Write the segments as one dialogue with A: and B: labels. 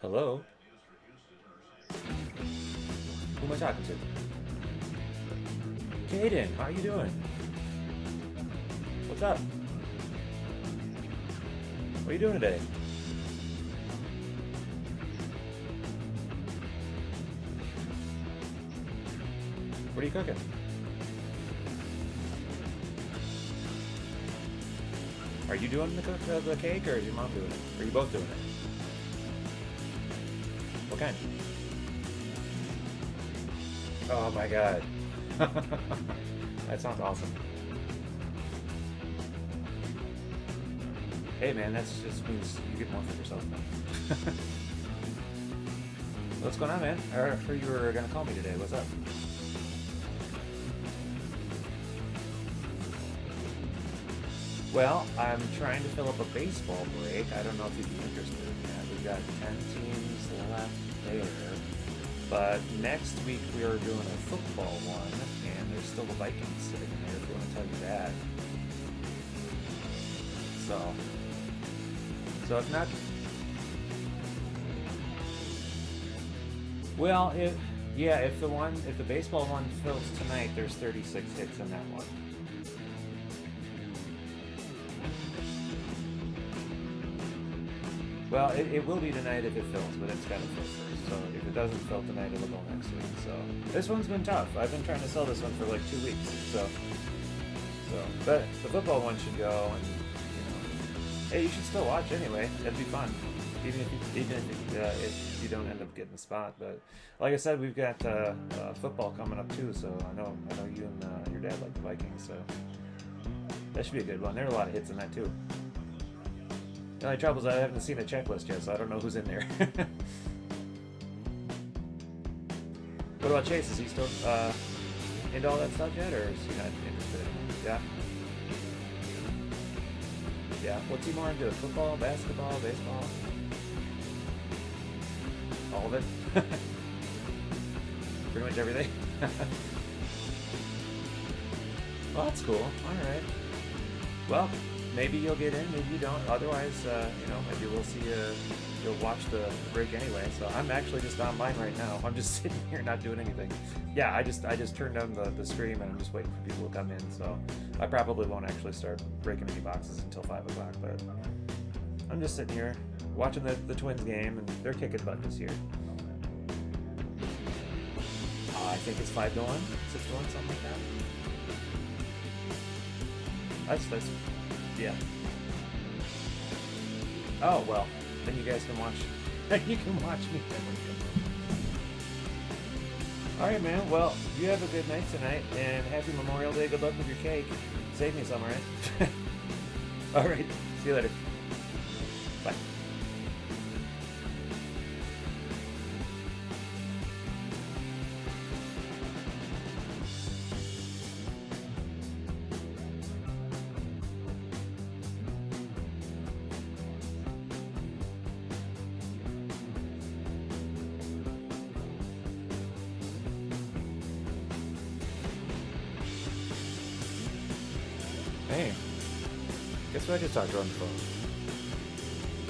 A: Hello? Who am I talking to? Caden, how you doing? What's up? What are you doing today? What are you cooking? Are you doing the cake or is your mom doing it? Or are you both doing it? What kind? Oh my god. That sounds awesome. Hey man, that just means you get more for yourself now. What's going on, man? I heard you were gonna call me today. What's up? Well, I'm trying to fill up a baseball break. I don't know if you'd be interested in that. We've got 10 teams left there. But next week we are doing a football one, and there's still the Vikings sitting there if you want to tell you that. So if not, well, if the baseball one fills tonight, there's 36 hits in that one. Well, it will be tonight if it fills, but it's got to fill first. So if it doesn't fill tonight, it'll go next week. So this one's been tough. I've been trying to sell this one for like 2 weeks. But the football one should go, and hey, you should still watch anyway. It'd be fun, even if you don't end up getting the spot. But like I said, we've got football coming up too. So I know you and your dad like the Vikings. So that should be a good one. There are a lot of hits in that too. The only trouble is I haven't seen a checklist yet, so I don't know who's in there. What about Chase? Is he still into all that stuff yet, or is he not interested? Yeah. Yeah. What's he more into? Football, basketball, baseball? All of it? Pretty much everything? Well, that's cool. Alright. Well, maybe you'll get in, maybe you don't. Otherwise, maybe we'll see you'll watch the break anyway. So I'm actually just online right now. I'm just sitting here not doing anything. Yeah, I just turned on the stream and I'm just waiting for people to come in. So I probably won't actually start breaking any boxes until 5 o'clock. But I'm just sitting here watching the Twins game, and they're kicking butt this year. I think it's 5-1, 6-1, something like that. That's yeah. Oh well, then you guys can watch. You can watch me. All right, man. Well, you have a good night tonight, and happy Memorial Day. Good luck with your cake. Save me some, all right? All right. See you later. Bye. Hey, guess what I just talked to on the phone?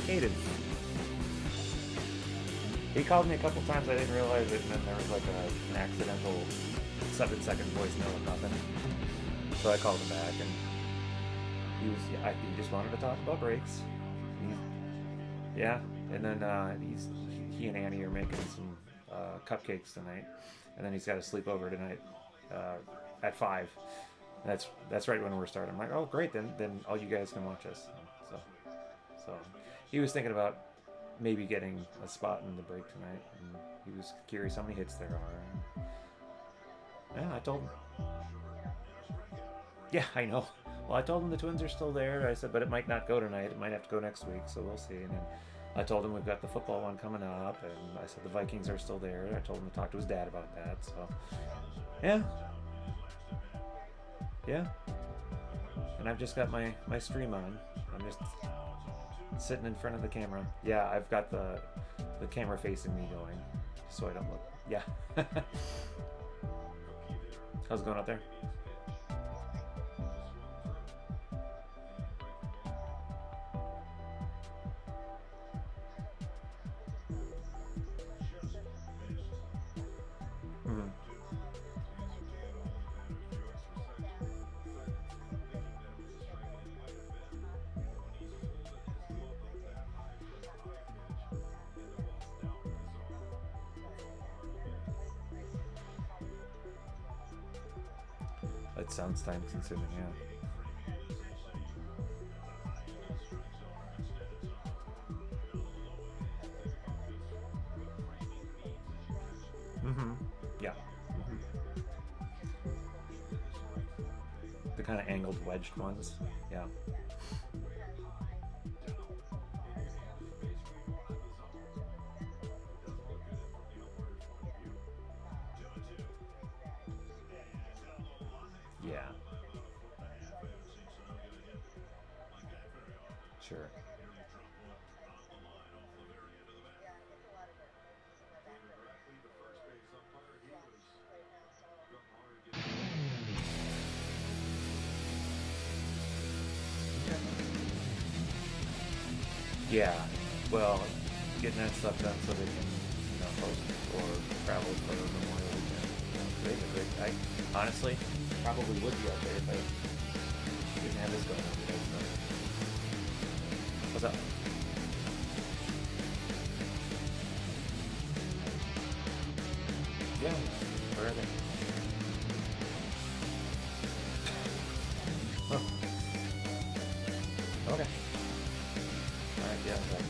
A: Caden. He called me a couple times, I didn't realize it, and then there was like an accidental 7-second voicemail of nothing. So I called him back, and he just wanted to talk about breaks. Yeah, and then he and Annie are making some cupcakes tonight, and then he's got a sleepover tonight at 5. That's right when we're starting. I'm like, oh great, then all you guys can watch us. So he was thinking about maybe getting a spot in the break tonight, and he was curious how many hits there are. Yeah, I told him. Yeah, I know. Well, I told him the Twins are still there. I said, but it might not go tonight. It might have to go next week, so we'll see. And then I told him we've got the football one coming up, and I said the Vikings are still there. I told him to talk to his dad about that. So, yeah. And I've just got my stream on. I'm just sitting in front of the camera. Yeah, I've got the camera facing me going, so I don't look. Yeah. How's it going out there? Mhm. That sounds time consuming, yeah. Mm-hmm. Yeah. Mm-hmm. The kind of angled wedged ones. Yeah. Yeah. Sure. Yeah. Well, getting that stuff done so they can, post or travel for Memorial Weekend. I honestly probably would be out there if I didn't have this going on today. So. What's up? Yeah. Where are they? Oh. Okay. All right. Yeah. Bye.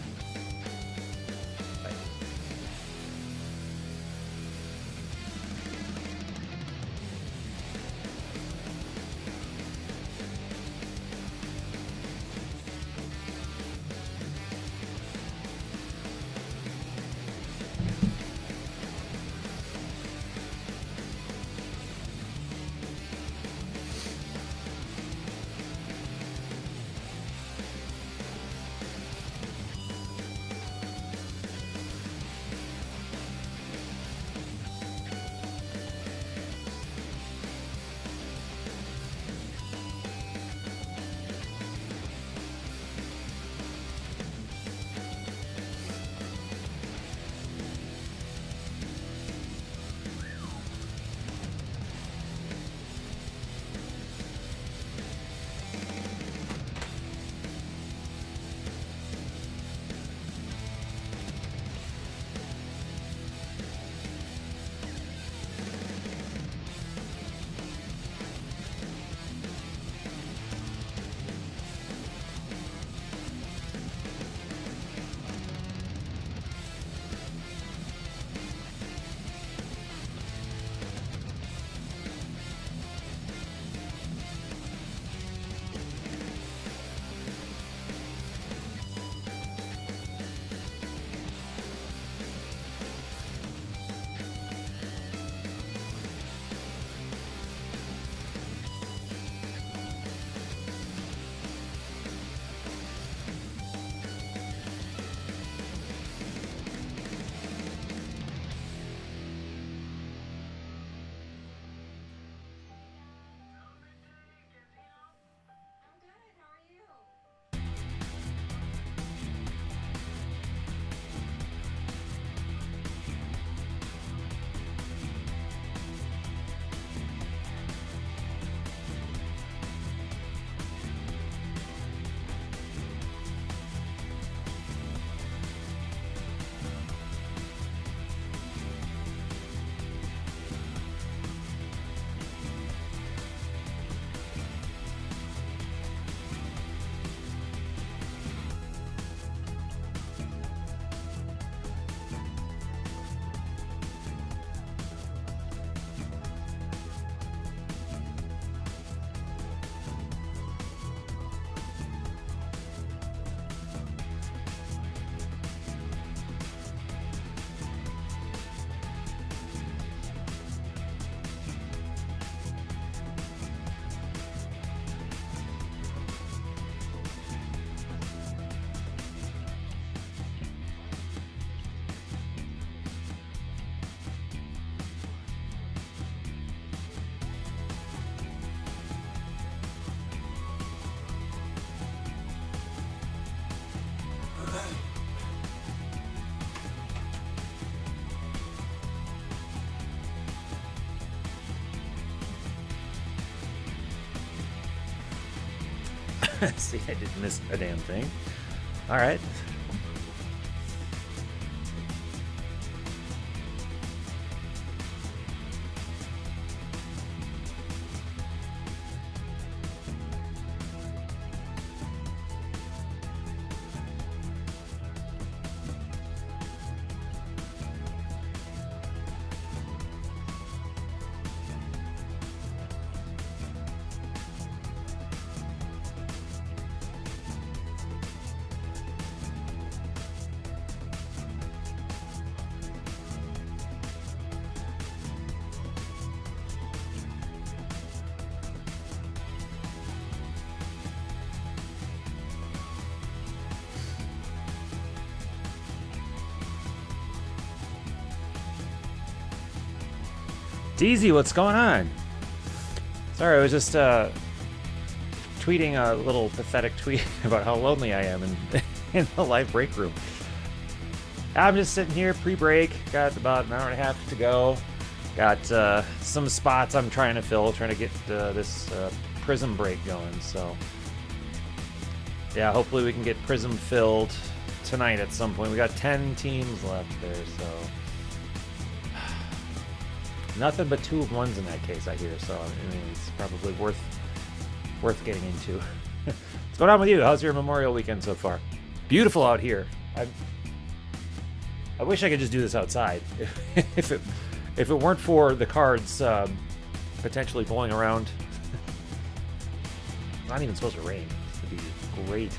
A: See, I didn't miss a damn thing. All right. DZ, what's going on? Sorry, I was just tweeting a little pathetic tweet about how lonely I am in the live break room. I'm just sitting here pre-break. Got about an hour and a half to go. Got some spots I'm trying to fill, trying to get this Prism break going. So yeah, hopefully we can get Prism filled tonight at some point. We got 10 teams left there, so nothing but 2 of 1s in that case, I hear. So I mean, it's probably worth getting into. What's going on with you? How's your Memorial weekend so far? Beautiful out here. I wish I could just do this outside. If it weren't for the cards potentially blowing around. It's not even supposed to rain. It'd be great.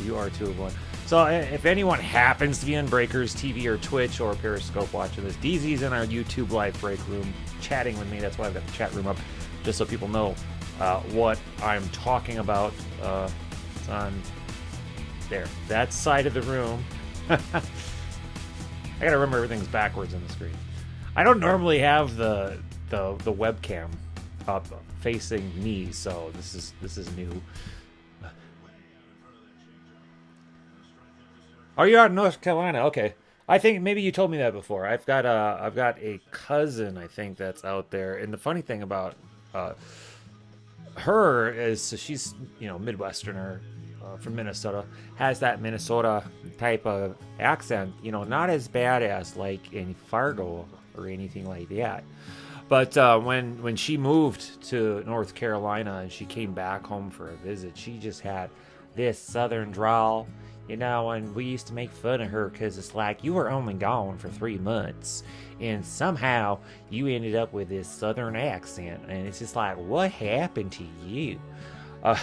A: You are 2 of 1. So if anyone happens to be on Breakers TV or Twitch or Periscope watching this, DZ's in our YouTube live break room chatting with me. That's why I've got the chat room up, just so people know what I'm talking about. It's on there, that side of the room. I gotta remember everything's backwards on the screen. I don't normally have the webcam up facing me, so this is new. Oh, you're out in North Carolina. Okay, I think maybe you told me that before. I've got a cousin, I think, that's out there. And the funny thing about her is, so she's Midwesterner from Minnesota, has that Minnesota type of accent. Not as bad as like in Fargo or anything like that. But when she moved to North Carolina and she came back home for a visit, she just had this southern drawl. And we used to make fun of her because it's like, you were only gone for 3 months and somehow you ended up with this southern accent. And it's just like, what happened to you? And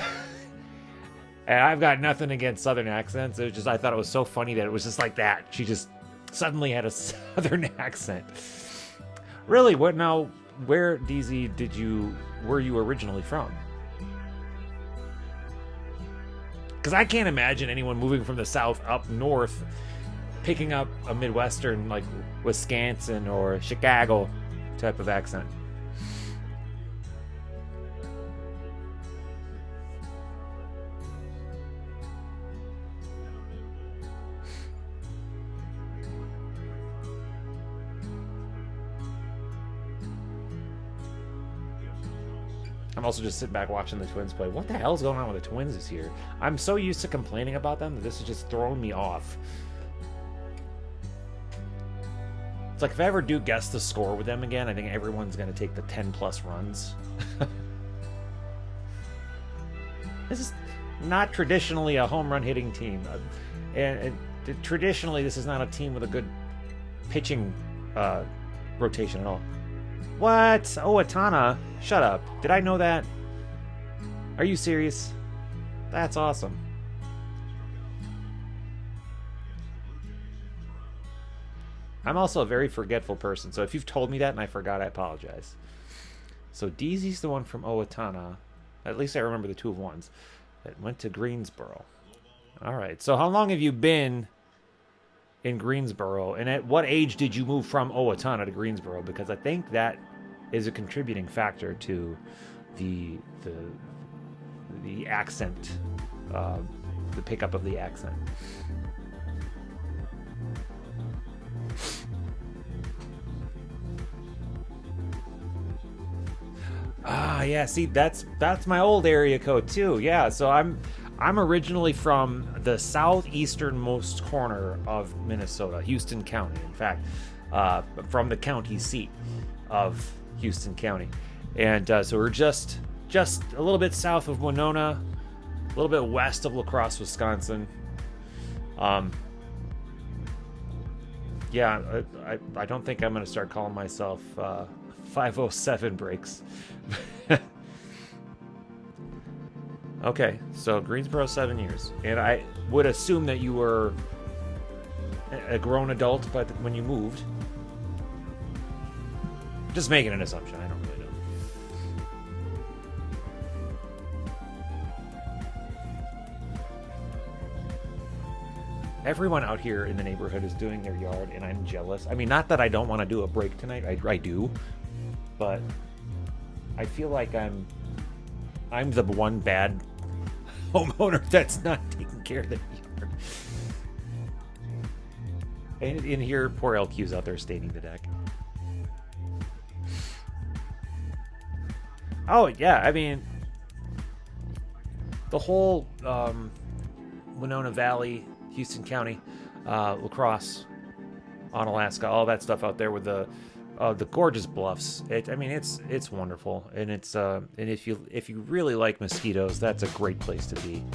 A: I've got nothing against southern accents. It was just, I thought it was so funny that it was just like that. She just suddenly had a southern accent. Really? What now? Where, DZ, were you originally from? Because I can't imagine anyone moving from the South up north picking up a Midwestern like Wisconsin or Chicago type of accent. I'm also just sitting back watching the Twins play. What the hell's going on with the Twins this year? I'm so used to complaining about them that this is just throwing me off. It's like if I ever do guess the score with them again, I think everyone's going to take the 10 plus runs. This is not traditionally a home run hitting team. And traditionally, this is not a team with a good pitching rotation at all. What? Owatonna? Shut up. Did I know that? Are you serious? That's awesome. I'm also a very forgetful person, so if you've told me that and I forgot, I apologize. So DZ's the one from Owatonna. At least I remember the 2 of 1s that went to Greensboro. All right. So how long have you been in Greensboro, and at what age did you move from Owatonna to Greensboro? Because I think that is a contributing factor to the accent, the pickup of the accent. Oh yeah, see that's my old area code too. Yeah, so I'm originally from the southeasternmost corner of Minnesota, Houston County. In fact, from the county seat of Houston County, and so we're just a little bit south of Winona, a little bit west of La Crosse, Wisconsin. Yeah, I don't think I'm going to start calling myself 507 Breaks. Okay, so Greensboro 7 years. And I would assume that you were a grown adult but when you moved. Just making an assumption, I don't really know. Everyone out here in the neighborhood is doing their yard, and I'm jealous. I mean, not that I don't want to do a break tonight. I do. But I feel like I'm the one bad homeowner that's not taking care of the yard. And in here, poor LQ's out there staining the deck. Oh, yeah, I mean, the whole Winona Valley, Houston County, La Crosse, Onalaska, all that stuff out there with the gorgeous bluffs. It's wonderful, and it's and if you really like mosquitoes, that's a great place to be.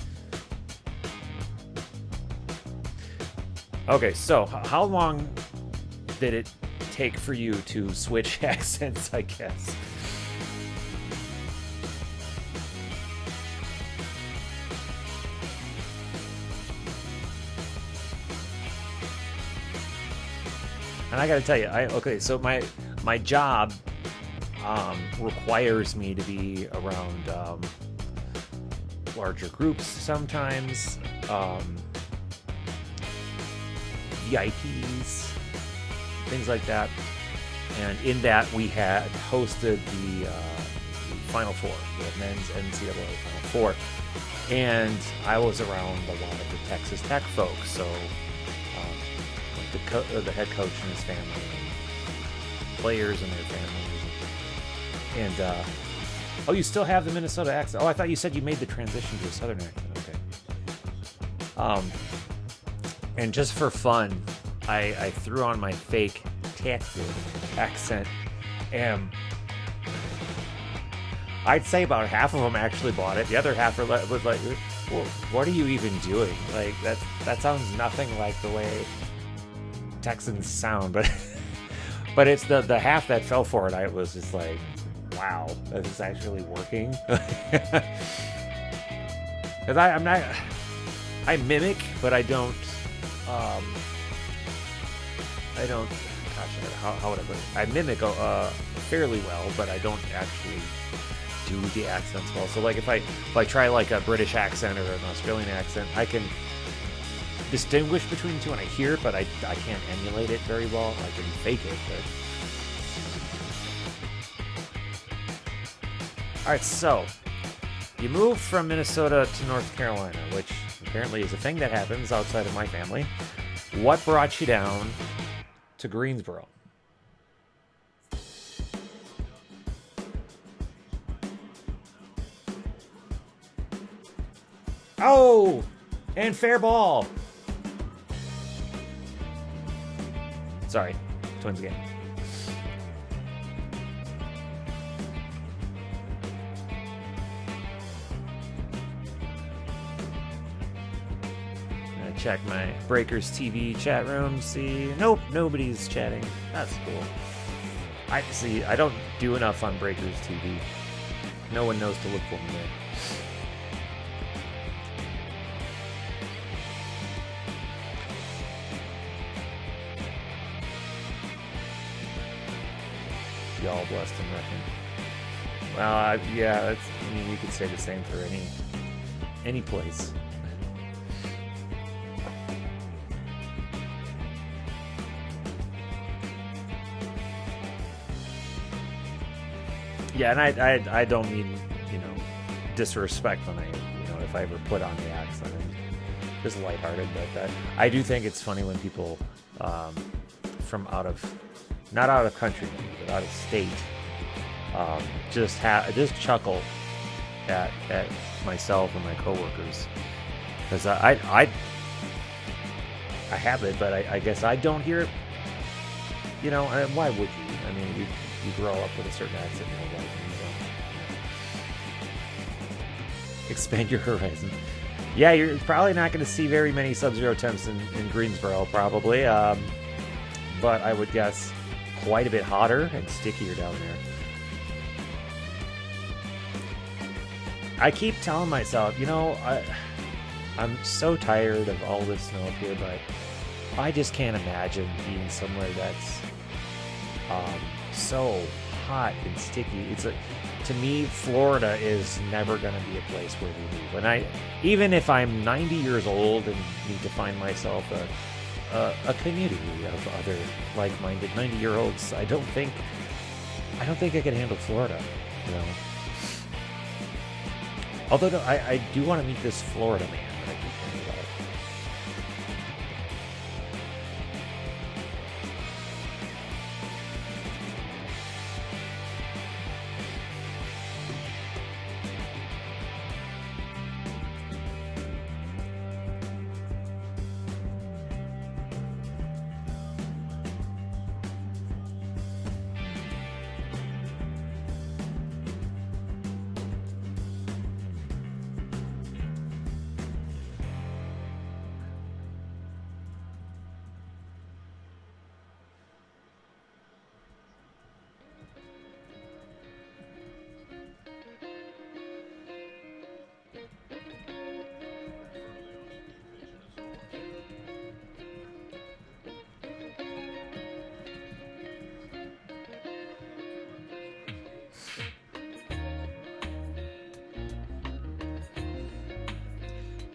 A: Okay, so how long did it take for you to switch accents, I guess? And I gotta tell you, so my job requires me to be around larger groups sometimes, VIPs, things like that. And in that, we had hosted the Final Four, the men's NCAA Final Four. And I was around a lot of the Texas Tech folks, so the head coach and his family, and players and their families, and oh, you still have the Minnesota accent. Oh, I thought you said you made the transition to a Southern accent. Okay. And just for fun, I threw on my fake Texas accent, and I'd say about half of them actually bought it. The other half was like, well, "What are you even doing? Like that sounds nothing like the way Texans sound." But it's the half that fell for it. I was just like, wow, this is actually working. Because I mimic, but I don't, how would I put it? I mimic fairly well, but I don't actually do the accents well. So like if I try like a British accent or an Australian accent, I can distinguish between the two when I hear it, but I can't emulate it very well. I can fake it, but... Alright, so you moved from Minnesota to North Carolina, which apparently is a thing that happens outside of my family. What brought you down to Greensboro? Oh! And fair ball! Sorry, Twins game. Gonna check my Breakers TV chat room, see. Nope, nobody's chatting. That's cool. I don't do enough on Breakers TV. No one knows to look for me there. Y'all blessed and reckoned. Well, yeah, you could say the same for any place. Yeah, and I don't mean, disrespect when if I ever put on the accent. I'm just lighthearted, but I do think it's funny when people from not out of country, but out of state,
B: just chuckle at myself and my coworkers, because I have it, but I guess I don't hear it. You know, and why would you? I mean, you grow up with a certain accent in your life, and you expand your horizon. Yeah, you're probably not going to see very many Sub-Zero temps in Greensboro, probably. But I would guess quite a bit hotter and stickier down there. I keep telling myself, you know, I'm so tired of all this snow up here, but I just can't imagine being somewhere that's so hot and sticky. To me, Florida is never going to be a place where we live. And even if I'm 90 years old and need to find myself a community of other like-minded 90-year-olds, I don't think I could handle Florida, you know. Although I do want to meet this Florida man that I keep thinking about.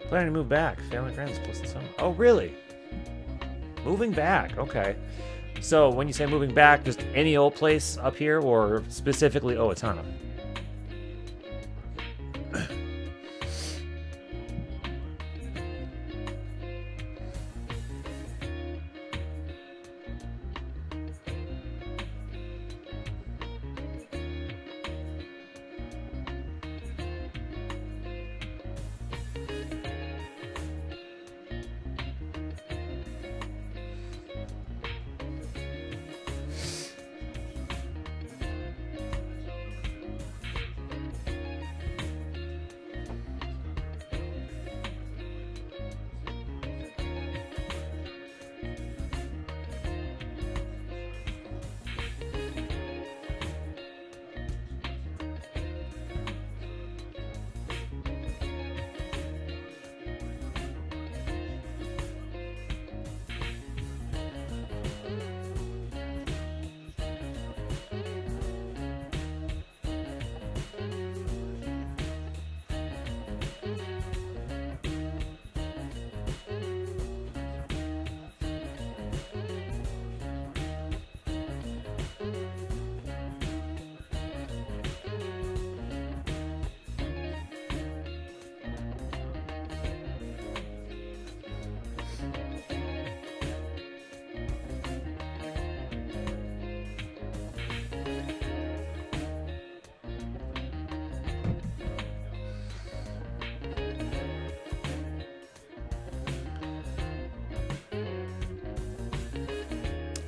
B: Planning to move back. Family and friends plus the summer. Oh, really? Moving back. Okay. So when you say moving back, just any old place up here, or specifically Owatonna?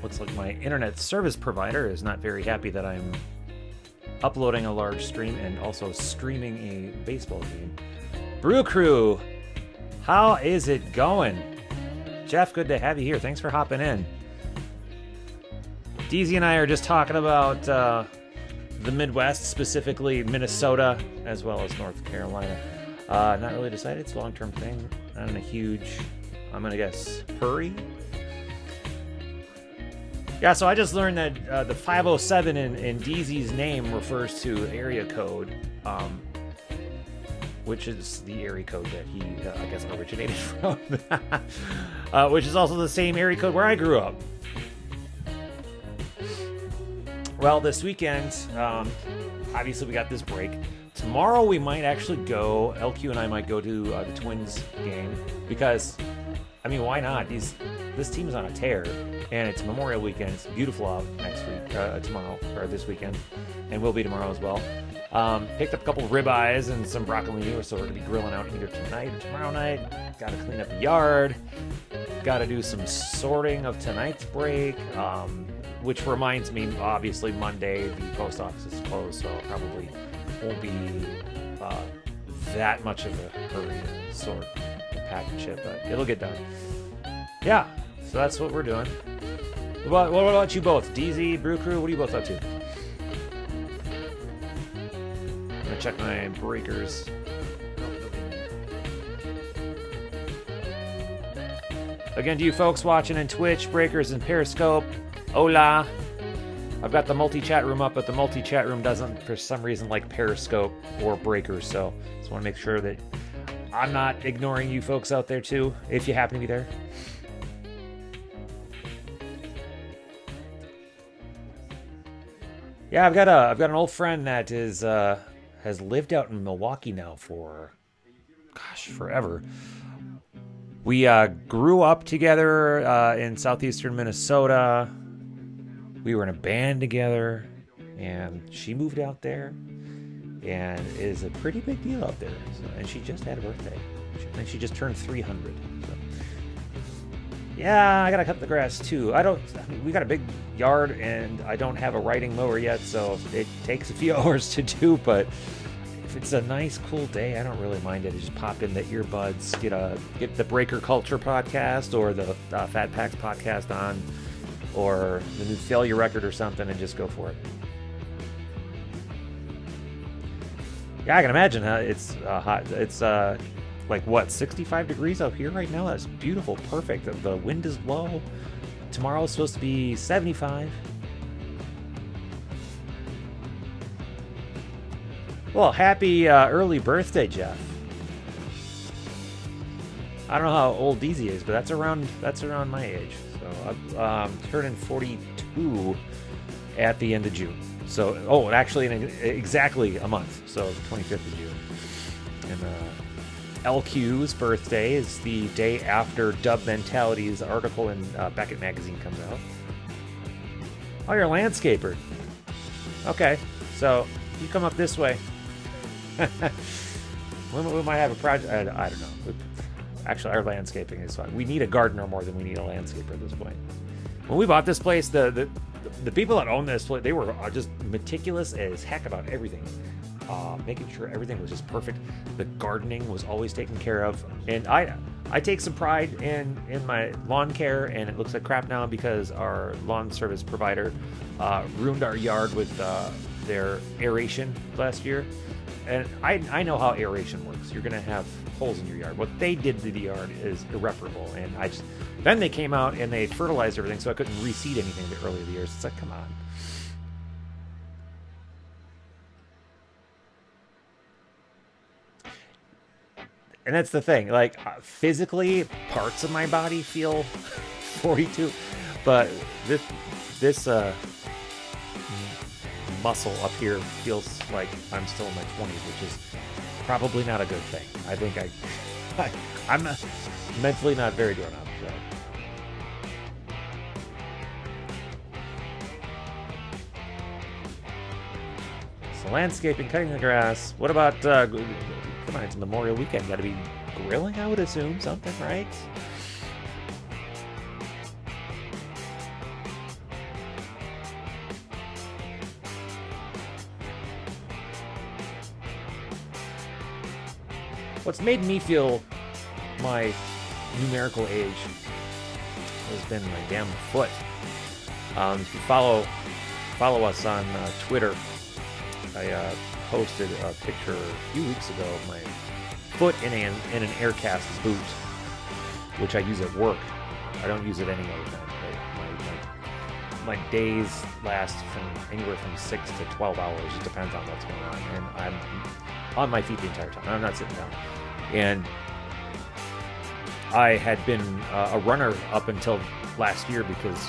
B: Looks like my internet service provider is not very happy that I'm uploading a large stream and also streaming a baseball game. Brew Crew, how is it going? Jeff, good to have you here. Thanks for hopping in. DZ and I are just talking about the Midwest, specifically Minnesota, as well as North Carolina. Not really decided. It's a long-term thing. Not in a huge, I'm going to guess, hurry. Yeah, so I just learned that the 507 in DZ's name refers to area code, which is the area code that he, I guess, originated from, which is also the same area code where I grew up. Well, this weekend, obviously we got this break. Tomorrow we might actually go, LQ and I might go to the Twins game, because, I mean, why not? This team is on a tear, and it's Memorial Weekend. It's beautiful out next week, tomorrow, or this weekend. and will be tomorrow as well. Picked up a couple ribeyes and some broccolini, so we're going to be grilling out either tonight or tomorrow night. Got to clean up the yard. Got to do some sorting of tonight's break, which reminds me, obviously, Monday the post office is closed, so probably won't be that much of a hurry to sort and pack and shit, but it'll get done. Yeah, so that's what we're doing. What about you both? DZ, Brew Crew, what are you both up to? I'm gonna check my breakers. Again, to you folks watching in Twitch, Breakers, and Periscope, hola. I've got the multi-chat room up, but the multi-chat room doesn't, for some reason, like Periscope or Breakers, so just want to make sure that I'm not ignoring you folks out there, too, if you happen to be there. Yeah, I've got an old friend that is has lived out in Milwaukee now for, gosh, forever. We grew up together in southeastern Minnesota. We were in a band together, and she moved out there, and is a pretty big deal out there. So, and she just had a birthday, and she just turned 300. So. Yeah, I gotta cut the grass too. We got a big yard, and I don't have a riding mower yet, so it takes a few hours to do. But if it's a nice, cool day, I don't really mind it. I just pop in the earbuds, get the Breaker Culture podcast or the Fat Packs podcast on, or the new Failure record or something, and just go for it. Yeah, I can imagine it's hot. It's like what, 65 degrees out here right now? That's beautiful, perfect. The wind is low. Tomorrow's supposed to be 75. Well, happy early birthday, Jeff. I don't know how old DZ is, but that's around my age. So I'm turning 42 at the end of June. So, actually in exactly a month. So 25th of June. And LQ's birthday is the day after Dub Mentality's article in Beckett Magazine comes out. Oh, you're a landscaper. Okay, so you come up this way. We might have a project. I don't know. Actually, our landscaping is fine. We need a gardener more than we need a landscaper at this point. When we bought this place, the people that own this place, they were just meticulous as heck about everything. Making sure everything was just perfect. The gardening was always taken care of. And I take some pride in my lawn care, and it looks like crap now because our lawn service provider ruined our yard with their aeration last year. And I know how aeration works. You're going to have holes in your yard. What they did to the yard is irreparable. And then they came out and they fertilized everything, so I couldn't reseed anything the earlier years. It's like, come on. And that's the thing. Like, physically, parts of my body feel 42, but this muscle up here feels like I'm still in my 20s, which is probably not a good thing. I think I'm mentally not very grown up. So landscaping, cutting the grass. What about come on, it's Memorial Weekend. Got to be grilling, I would assume, something, right? What's made me feel my numerical age has been my damn foot. If you follow us on Twitter, I posted a picture a few weeks ago of my foot in an Aircast boot, which I use at work. I don't use it any other time. My days last from anywhere from 6 to 12 hours. It depends on what's going on, and I'm on my feet the entire time. I'm not sitting down. And I had been a runner up until last year because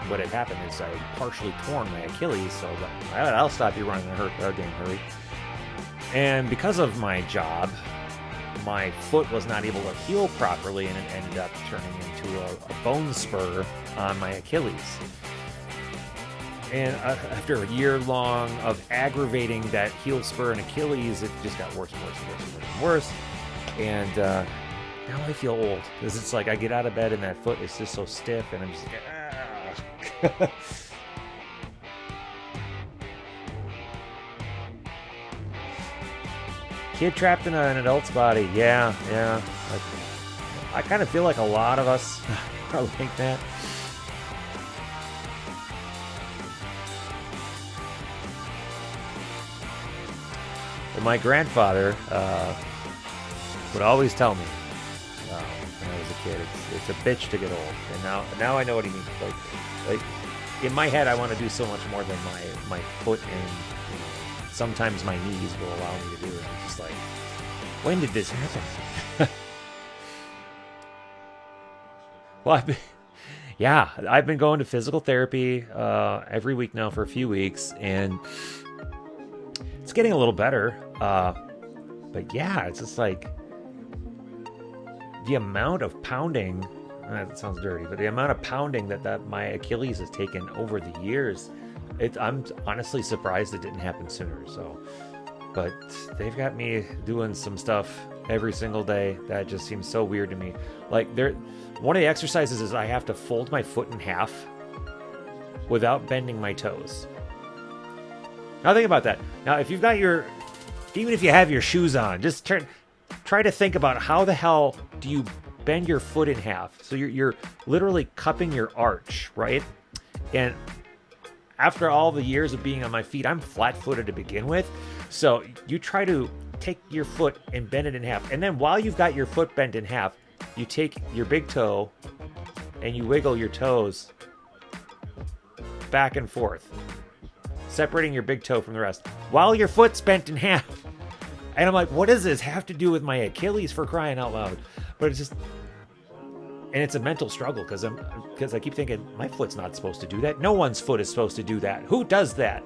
B: what had happened is I partially torn my Achilles, so I'll stop you running in a damn hurry. And because of my job, my foot was not able to heal properly, and it ended up turning into a bone spur on my Achilles. And after a year long of aggravating that heel spur and Achilles, it just got worse and worse and worse and worse and worse. And now I feel old because it's like I get out of bed and that foot is just so stiff, and I'm just like, ah. Kid trapped in an adult's body. Yeah. I kind of feel like a lot of us are like that. And my grandfather would always tell me when I was a kid, it's a bitch to get old. And now I know what he means. Like in my head, I want to do so much more than my foot and sometimes my knees will allow me to do it. It's just like, when did this happen? Well, I've been going to physical therapy every week now for a few weeks, and it's getting a little better. But yeah, it's just like the amount of pounding. That sounds dirty, but the amount of pounding that my Achilles has taken over the years, I'm honestly surprised it didn't happen sooner. So, but they've got me doing some stuff every single day that just seems so weird to me. Like one of the exercises is I have to fold my foot in half without bending my toes. Now think about that. Now if you've got even if you have your shoes on, just try to think about how the hell do you bend your foot in half? So you're literally cupping your arch, right? And after all the years of being on my feet, I'm flat-footed to begin with. So you try to take your foot and bend it in half. And then while you've got your foot bent in half, you take your big toe and you wiggle your toes back and forth, separating your big toe from the rest while your foot's bent in half. And I'm like, what does this have to do with my Achilles, for crying out loud? But it's just, and it's a mental struggle because I keep thinking my foot's not supposed to do that. No one's foot is supposed to do that. Who does that?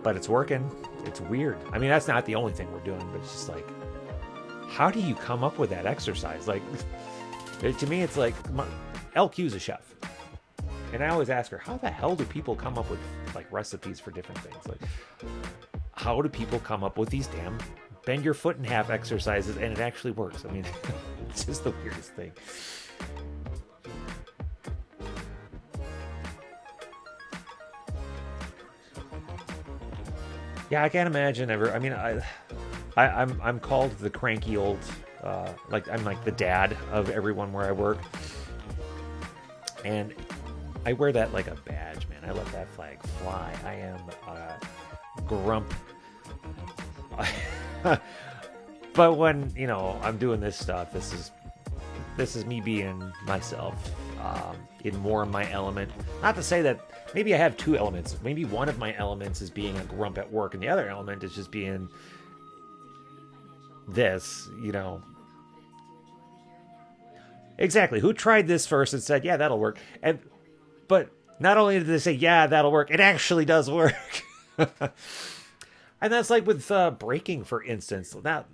B: But it's working. It's weird. I mean, that's not the only thing we're doing, but it's just like, how do you come up with that exercise? Like, to me, it's like LQ's a chef. And I always ask her, how the hell do people come up with like recipes for different things? Like, how do people come up with these damn bend your foot in half exercises and it actually works? I mean, it's just the weirdest thing. Yeah, I can't imagine ever. I mean, I'm called the cranky old, like I'm like the dad of everyone where I work, and I wear that like a badge, man. I let that flag fly. I am a grump. But when I'm doing this stuff, this is me being myself, in more of my element. Not to say that maybe I have two elements. Maybe one of my elements is being a grump at work, and the other element is just being this. Exactly. Who tried this first and said, "Yeah, that'll work"? But not only did they say, "Yeah, that'll work," it actually does work. And that's like with braking, for instance. Now,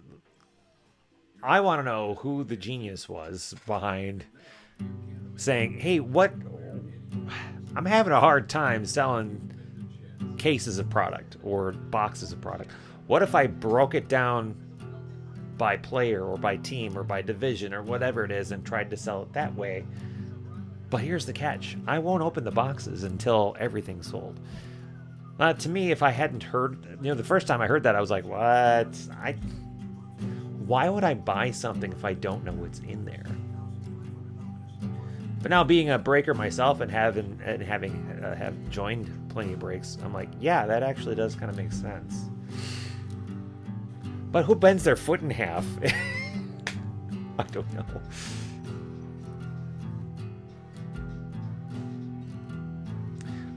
B: I want to know who the genius was behind saying, hey, I'm having a hard time selling cases of product or boxes of product. What if I broke it down by player or by team or by division or whatever it is and tried to sell it that way? But here's the catch. I won't open the boxes until everything's sold. To me, if I hadn't heard, the first time I heard that, I was like, what? Why would I buy something if I don't know what's in there? But now being a breaker myself and having have joined plenty of breaks, I'm like, yeah, that actually does kind of make sense. But who bends their foot in half? I don't know.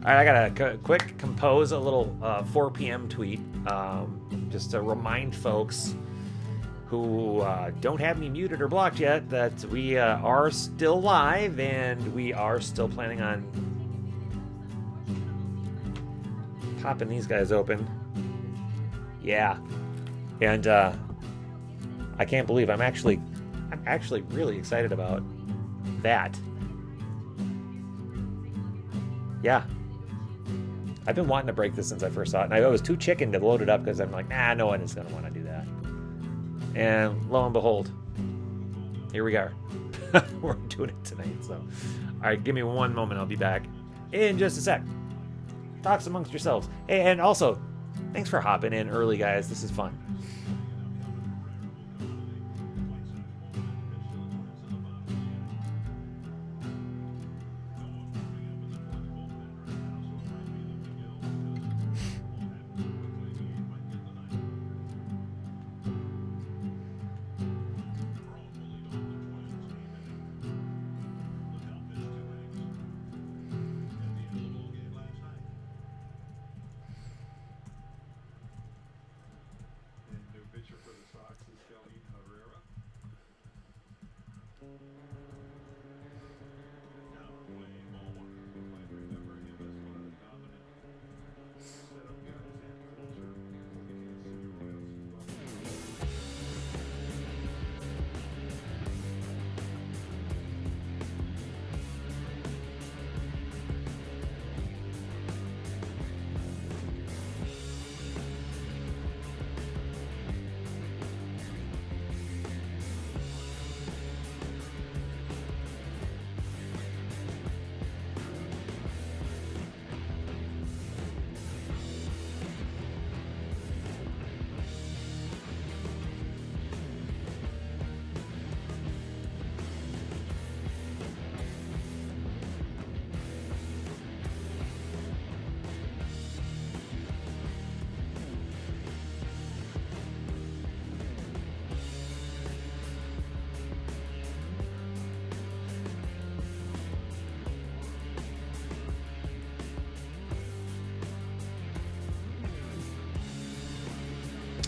B: All right, I gotta quick compose a little 4 p.m. tweet, just to remind folks who don't have me muted or blocked yet that we are still live and we are still planning on popping these guys open. Yeah, and I can't believe I'm actually really excited about that. Yeah. I've been wanting to break this since I first saw it, and I was too chicken to load it up because I'm like, nah, no one is going to want to do that. And lo and behold, here we are. We're doing it tonight. So, all right, give me one moment. I'll be back in just a sec. Talks amongst yourselves. Hey, and also, thanks for hopping in early, guys. This is fun.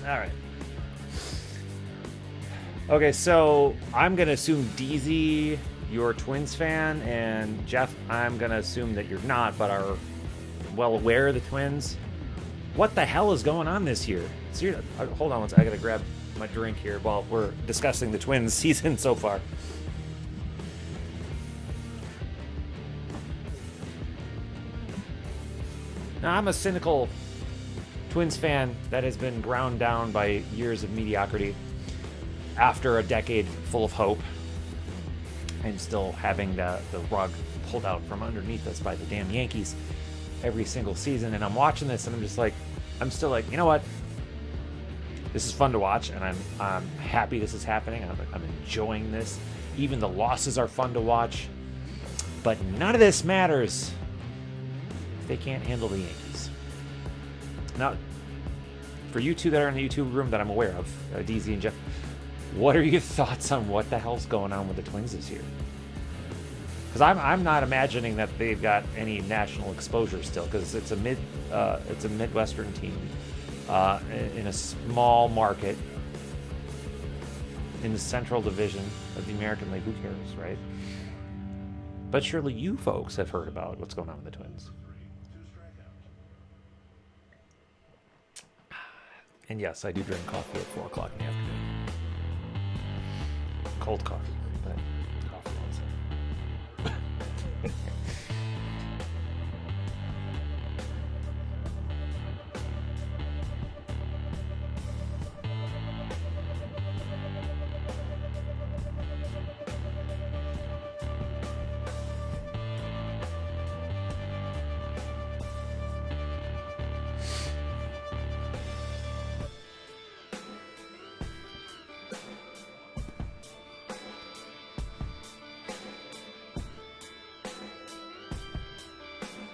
B: All right. Okay, so I'm going to assume DZ, you're a Twins fan, and Jeff, I'm going to assume that you're not, but are well aware of the Twins. What the hell is going on this year? Hold on one second. I got to grab my drink here while we're discussing the Twins season so far. Now, I'm a cynical Twins fan that has been ground down by years of mediocrity after a decade full of hope and still having the rug pulled out from underneath us by the damn Yankees every single season. And I'm watching this and I'm still like, you know what? This is fun to watch, and I'm happy this is happening. I'm enjoying this. Even the losses are fun to watch. But none of this matters if they can't handle the Yankees. Now, for you two that are in the YouTube room that I'm aware of, DZ and Jeff, what are your thoughts on what the hell's going on with the Twins this year? Because I'm not imagining that they've got any national exposure still, because it's a Midwestern team in a small market in the Central Division of the American League. Who cares, right? But surely you folks have heard about what's going on with the Twins. And yes, I do drink coffee at 4 o'clock in the afternoon. Cold coffee, but coffee also.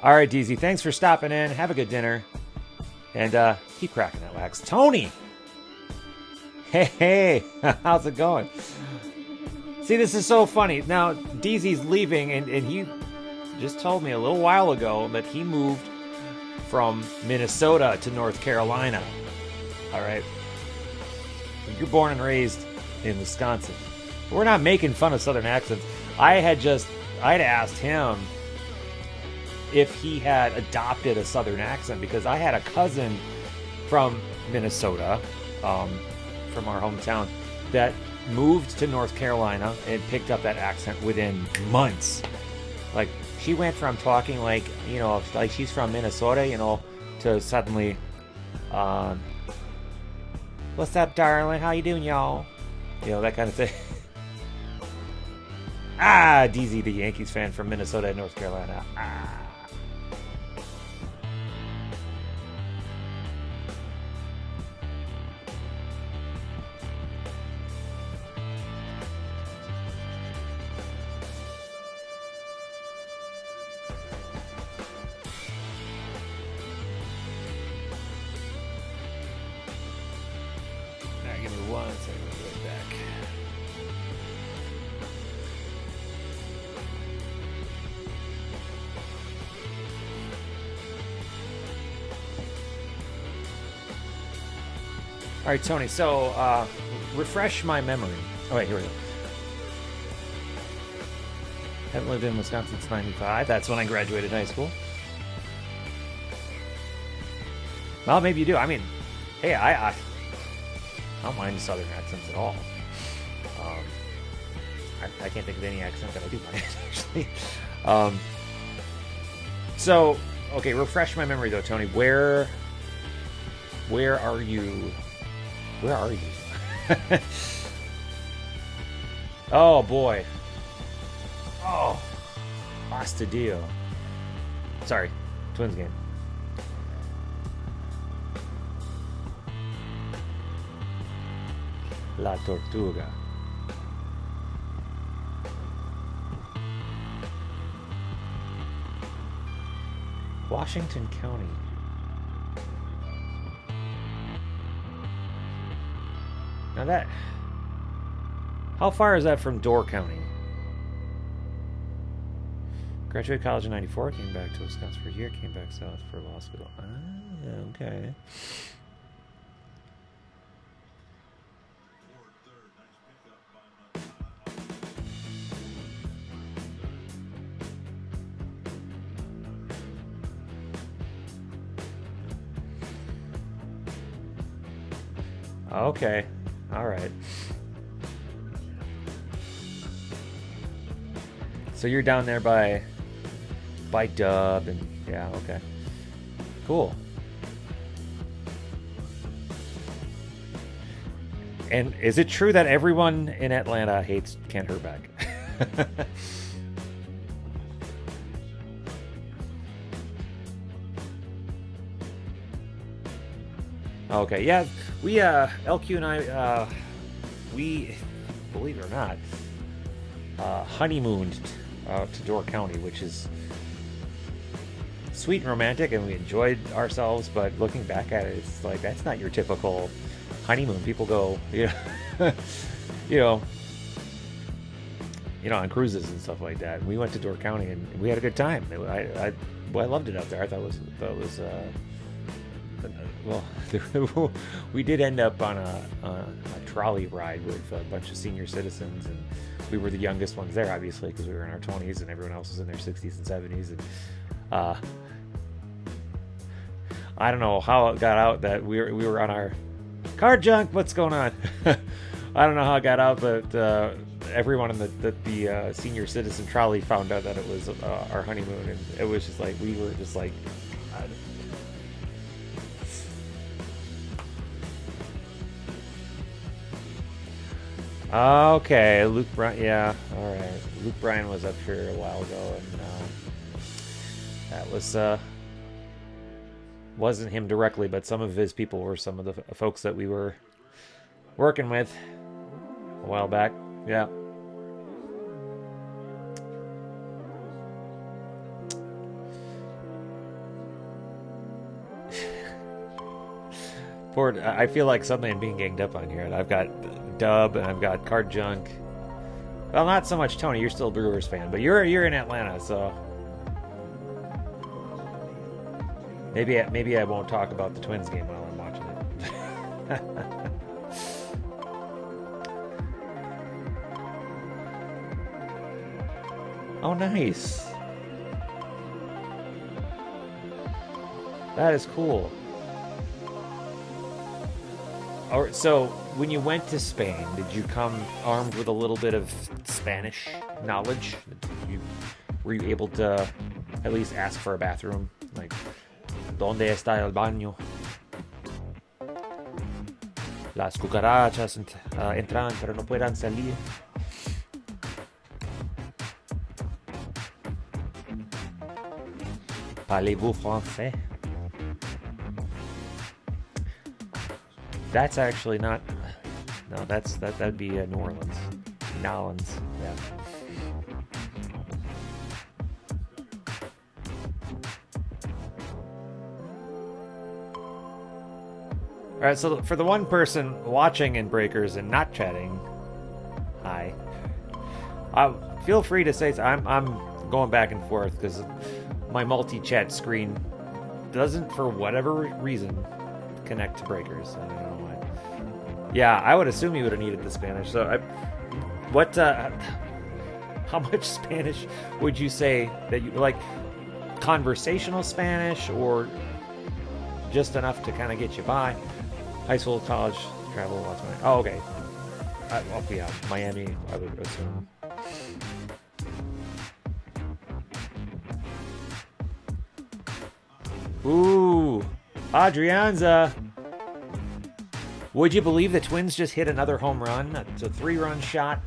B: All right, DZ, thanks for stopping in. Have a good dinner. And keep cracking that wax. Tony! Hey, how's it going? See, this is so funny. Now, DZ's leaving, and he just told me a little while ago that he moved from Minnesota to North Carolina. All right? You're born and raised in Wisconsin. We're not making fun of Southern accents. I'd asked him if he had adopted a Southern accent, because I had a cousin from Minnesota, from our hometown, that moved to North Carolina and picked up that accent within months. Like she went from talking like, like she's from Minnesota, to suddenly, um, what's up, darling? How you doing, y'all? That kind of thing. DZ, the Yankees fan from Minnesota and North Carolina. Give me 1 second, I'll be right back. All right, Tony, so refresh my memory. Oh, wait, here we go. Haven't lived in Wisconsin since 95. That's when I graduated high school. Well, maybe you do. I mean, hey, I don't mind Southern accents at all. I can't think of any accent that I do mind, actually. So, okay, refresh my memory, though, Tony. Where are you? Where are you? Oh, boy. Oh, Basta Dio. Sorry, Twins game. La Tortuga. Washington County. Now that... How far is that from Door County? Graduated college in 94, came back to Wisconsin for a year, came back south for law school. Okay. Okay. All right. So you're down there by Dub and yeah, okay. Cool. And is it true that everyone in Atlanta hates Kent Herbeck? Okay, yeah, we LQ and I we, believe it or not, honeymooned to Door County, which is sweet and romantic, and we enjoyed ourselves. But looking back at it, it's like that's not your typical honeymoon. People go, on cruises and stuff like that. And we went to Door County and we had a good time. I loved it out there. I thought it was well, we did end up on a trolley ride with a bunch of senior citizens, and we were the youngest ones there, obviously, because we were in our 20s and everyone else was in their 60s and 70s. And I don't know how it got out that we were on our car junk. What's going on? I don't know how it got out, but everyone in the senior citizen trolley found out that it was our honeymoon, and it was just like we were just like. Okay, Luke Bryan. Yeah, all right. Luke Bryan was up here a while ago, and that was wasn't him directly, but some of his people were some of the folks that we were working with a while back. Yeah. I feel like suddenly I'm being ganged up on here, and I've got Dub and I've got Card Junk. Well, not so much Tony. You're still a Brewers fan, but you're in Atlanta, so maybe I won't talk about the Twins game while I'm watching it. Oh, nice. That is cool. So, when you went to Spain, did you come armed with a little bit of Spanish knowledge? were you able to at least ask for a bathroom? Like, ¿Dónde está el baño? Las cucarachas entran, pero no puedan salir. Parlez-vous français? That's actually not. No, that'd be New Orleans. New Orleans, yeah. All right, so for the one person watching in Breakers and not chatting, hi. Feel free to say. I'm going back and forth because my multi-chat screen doesn't, for whatever reason, connect to Breakers. I don't know why. Yeah, I would assume you would have needed the Spanish. So, how much Spanish would you say that you like? Conversational Spanish, or just enough to kind of get you by? High school, college, travel, lots of money. Oh, okay. Yeah, Miami, I would assume. Ooh, Adrianza. Would you believe the Twins just hit another home run? It's a 3-run shot.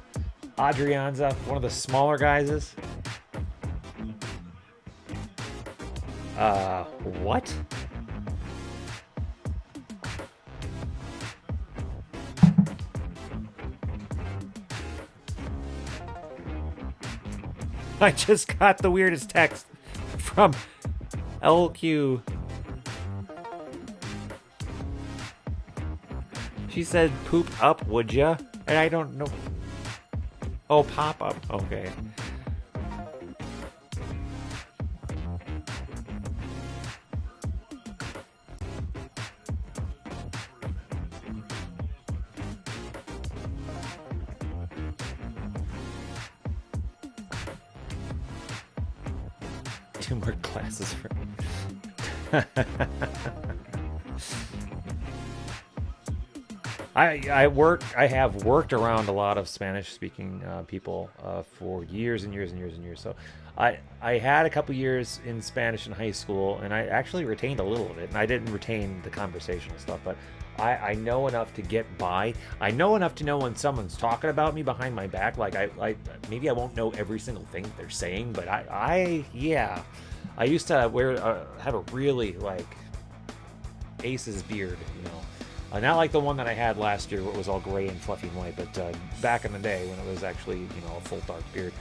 B: Adrianza, one of the smaller guys. What? I just got the weirdest text from LQ. She said, poop up, would ya? And I don't know. Oh, pop up. Okay. Two more classes for I have worked around a lot of Spanish speaking people for years and years and years and years. So I had a couple years in Spanish in high school, and I actually retained a little of it. And I didn't retain the conversational stuff, but I know enough to get by. I know enough to know when someone's talking about me behind my back. Like I maybe I won't know every single thing they're saying, but I used to have a really like Ace's beard, you know. Not like the one that I had last year, where it was all gray and fluffy and white, but back in the day when it was actually, you know, a full dark beard,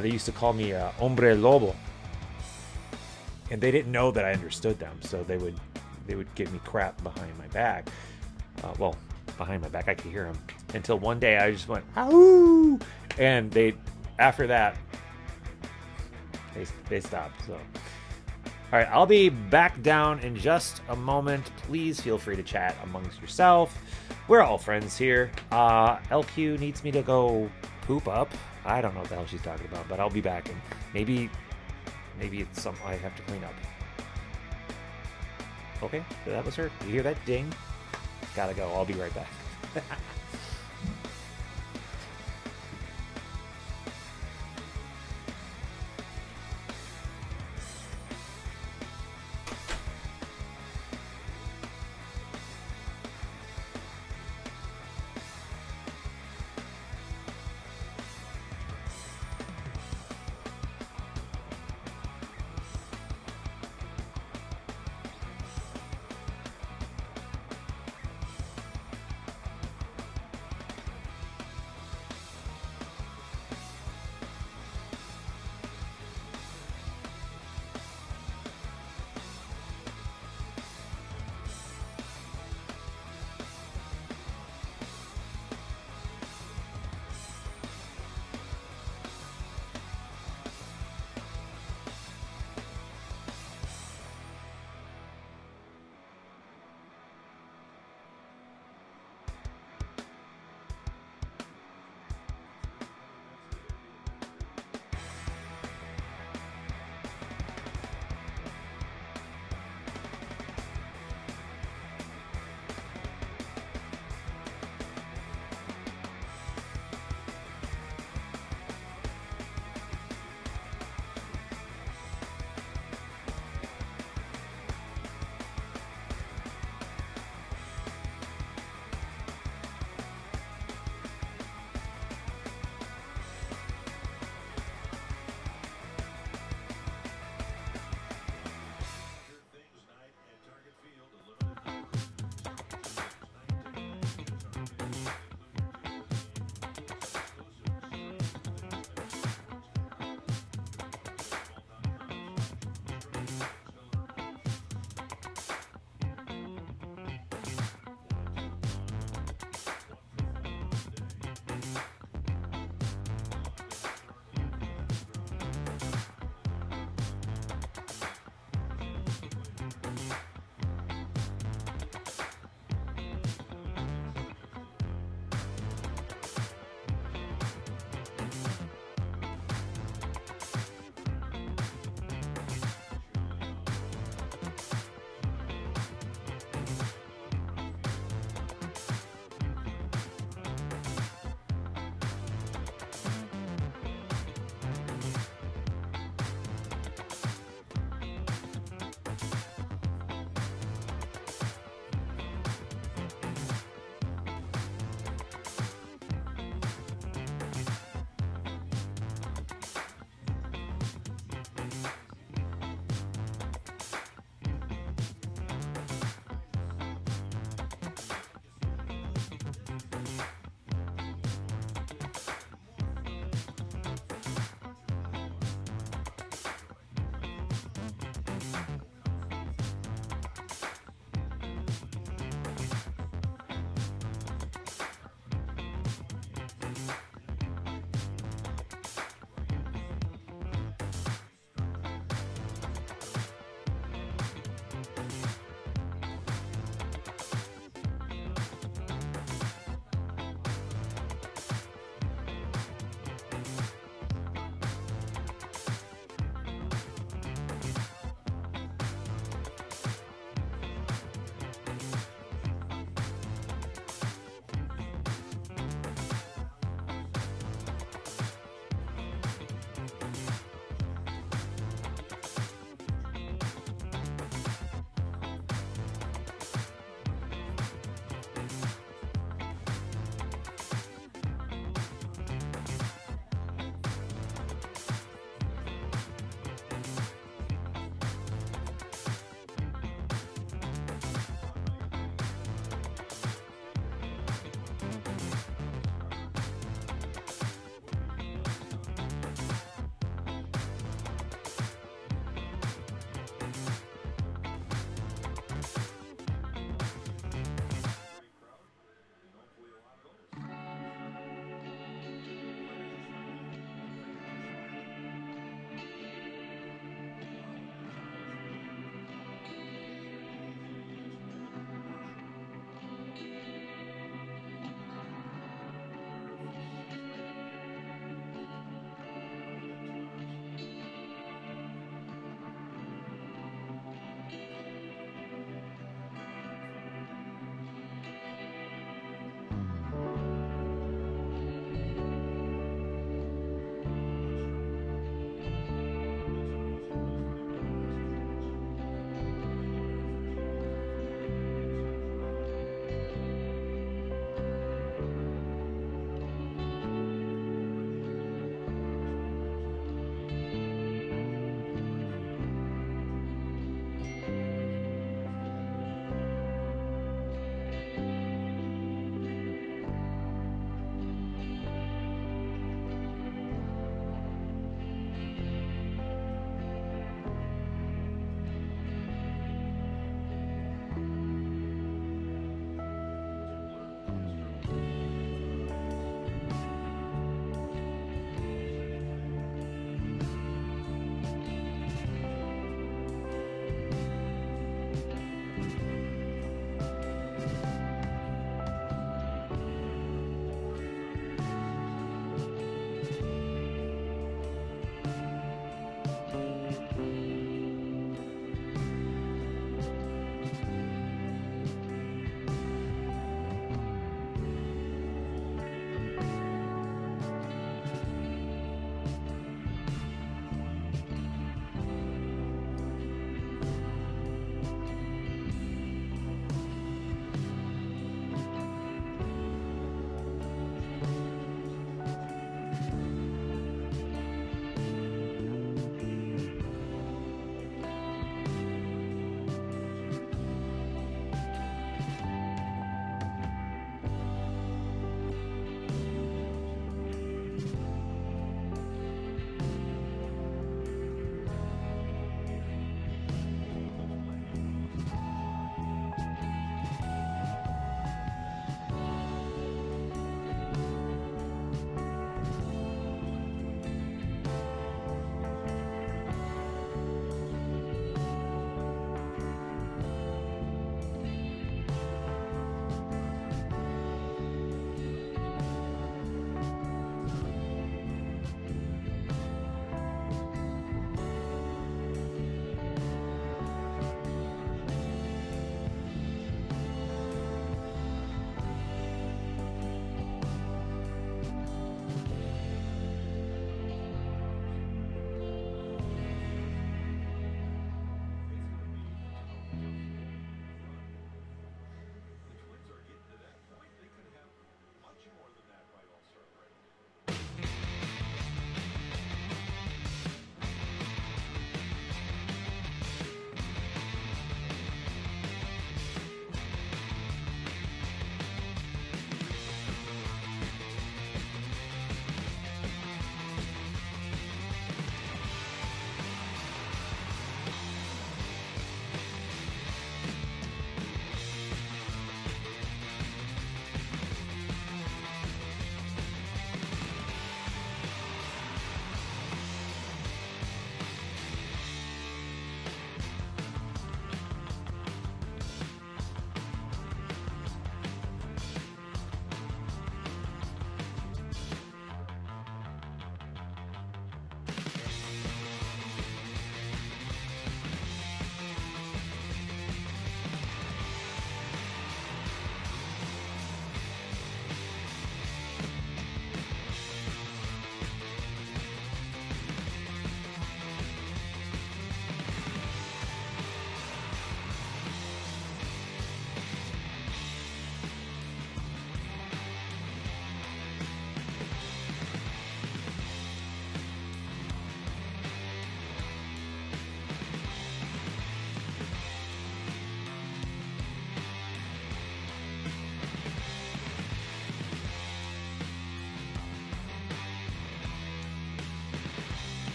B: they used to call me Hombre Lobo, and they didn't know that I understood them, so they would give me crap behind my back. Well, behind my back, I could hear them until one day I just went "Ow!" and after that they stopped. So. All right, I'll be back down in just a moment. Please feel free to chat amongst yourself. We're all friends here. LQ needs me to go poop up. I don't know what the hell she's talking about, but I'll be back, and maybe it's something I have to clean up. Okay, so that was her. You hear that ding? Gotta go. I'll be right back.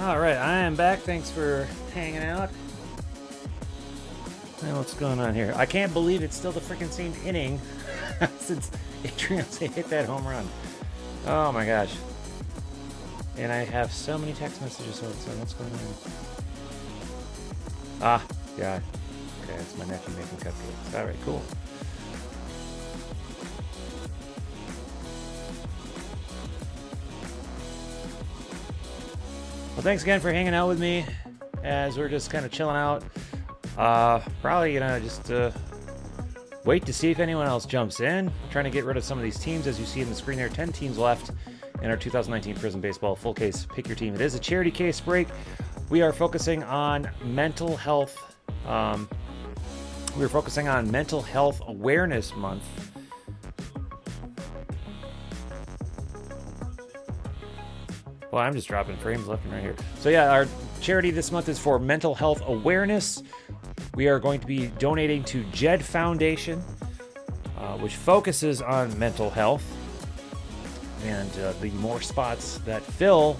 B: All right, I am back. Thanks for hanging out. Now, what's going on here? I can't believe it's still the freaking same inning since Adrian hit that home run. Oh my gosh. And I have so many text messages, so what's going on? Ah, yeah. Okay, it's my nephew making cupcakes. All right, cool. Well, thanks again for hanging out with me as we're just kind of chilling out. Probably gonna just wait to see if anyone else jumps in. I'm trying to get rid of some of these teams. As you see in the screen there, 10 teams left in our 2019 Prism Baseball Full Case Pick Your Team. It is a charity case break. We are focusing on mental health. We're focusing on Mental Health Awareness Month. Well, I'm just dropping frames left and right here. So yeah, our charity this month is for mental health awareness. We are going to be donating to Jed Foundation, which focuses on mental health. And the more spots that fill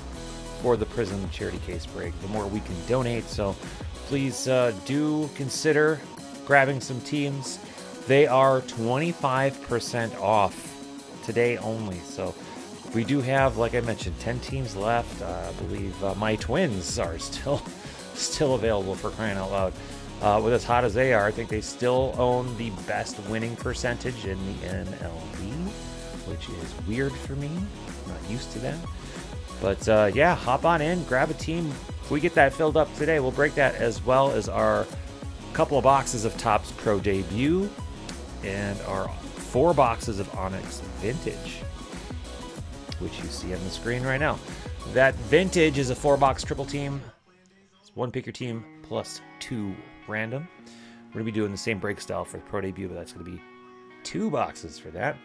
B: for the Prism charity case break, the more we can donate. So please do consider grabbing some teams. They are 25% off today only. So we do have, like I mentioned, 10 teams left. I believe my Twins are still available, for crying out loud. With as hot as they are, I think they still own the best winning percentage in the MLB, which is weird for me. I'm not used to that. But yeah, hop on in, grab a team. If we get that filled up today, we'll break that, as well as our couple of boxes of Topps Pro Debut and our 4 boxes of Onyx Vintage, which you see on the screen right now. That Vintage is a 4-box triple team. It's 1 pick your team plus 2 random. We're going to be doing the same break style for the Pro Debut, but that's going to be 2 boxes for that.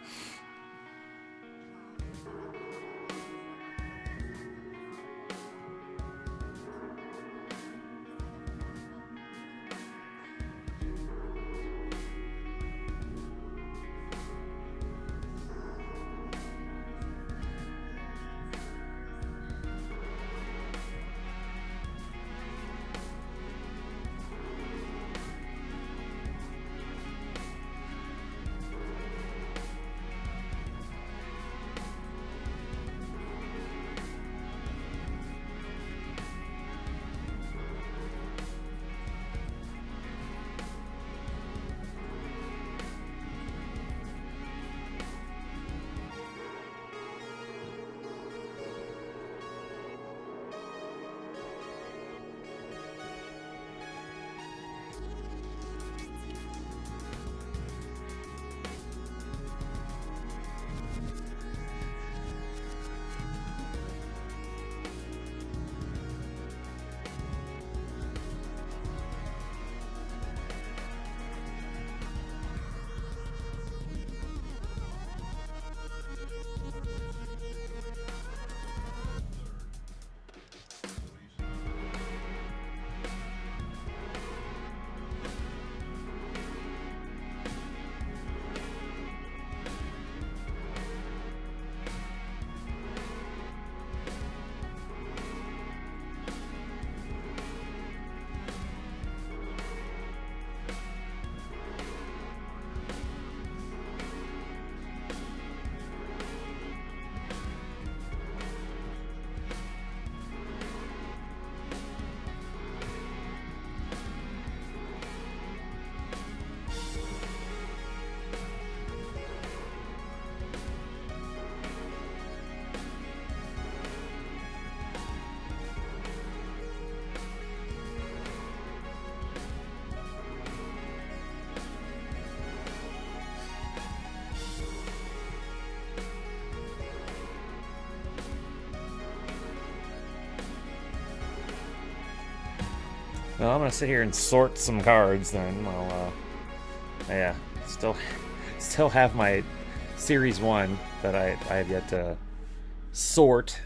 B: Well, I'm gonna sit here and sort some cards then. Well, yeah, still have my Series 1 that I have yet to sort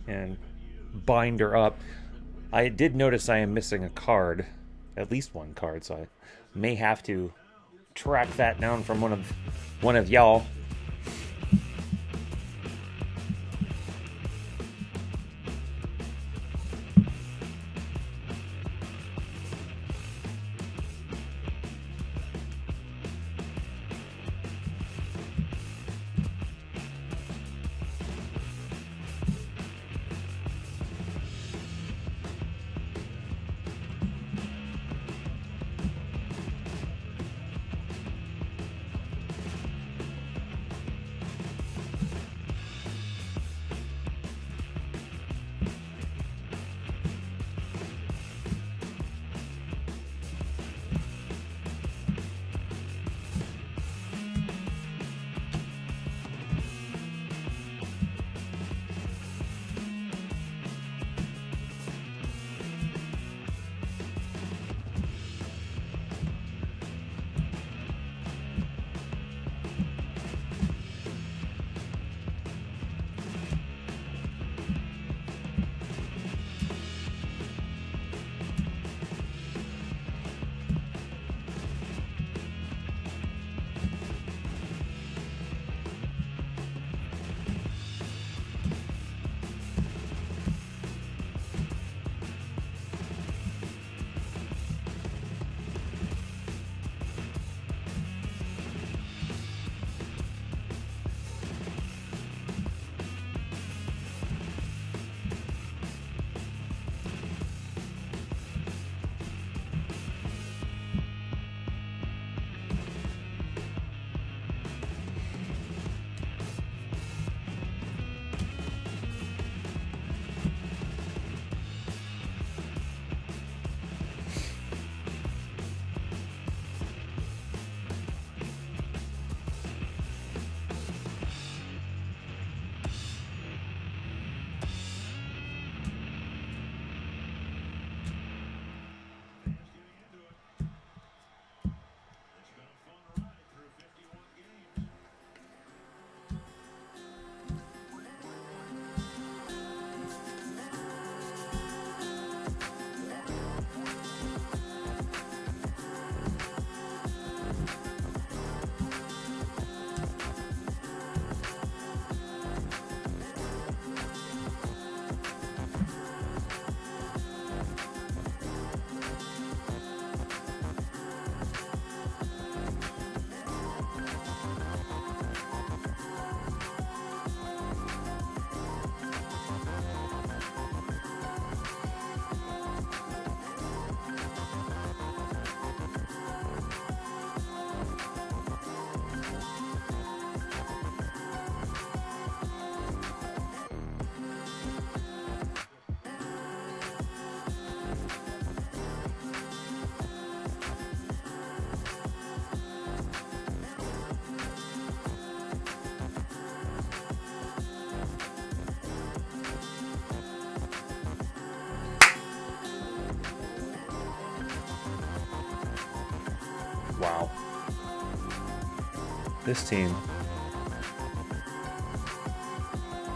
B: and binder up. I did notice I am missing a card, at least one card, so I may have to track that down from one of y'all. this team.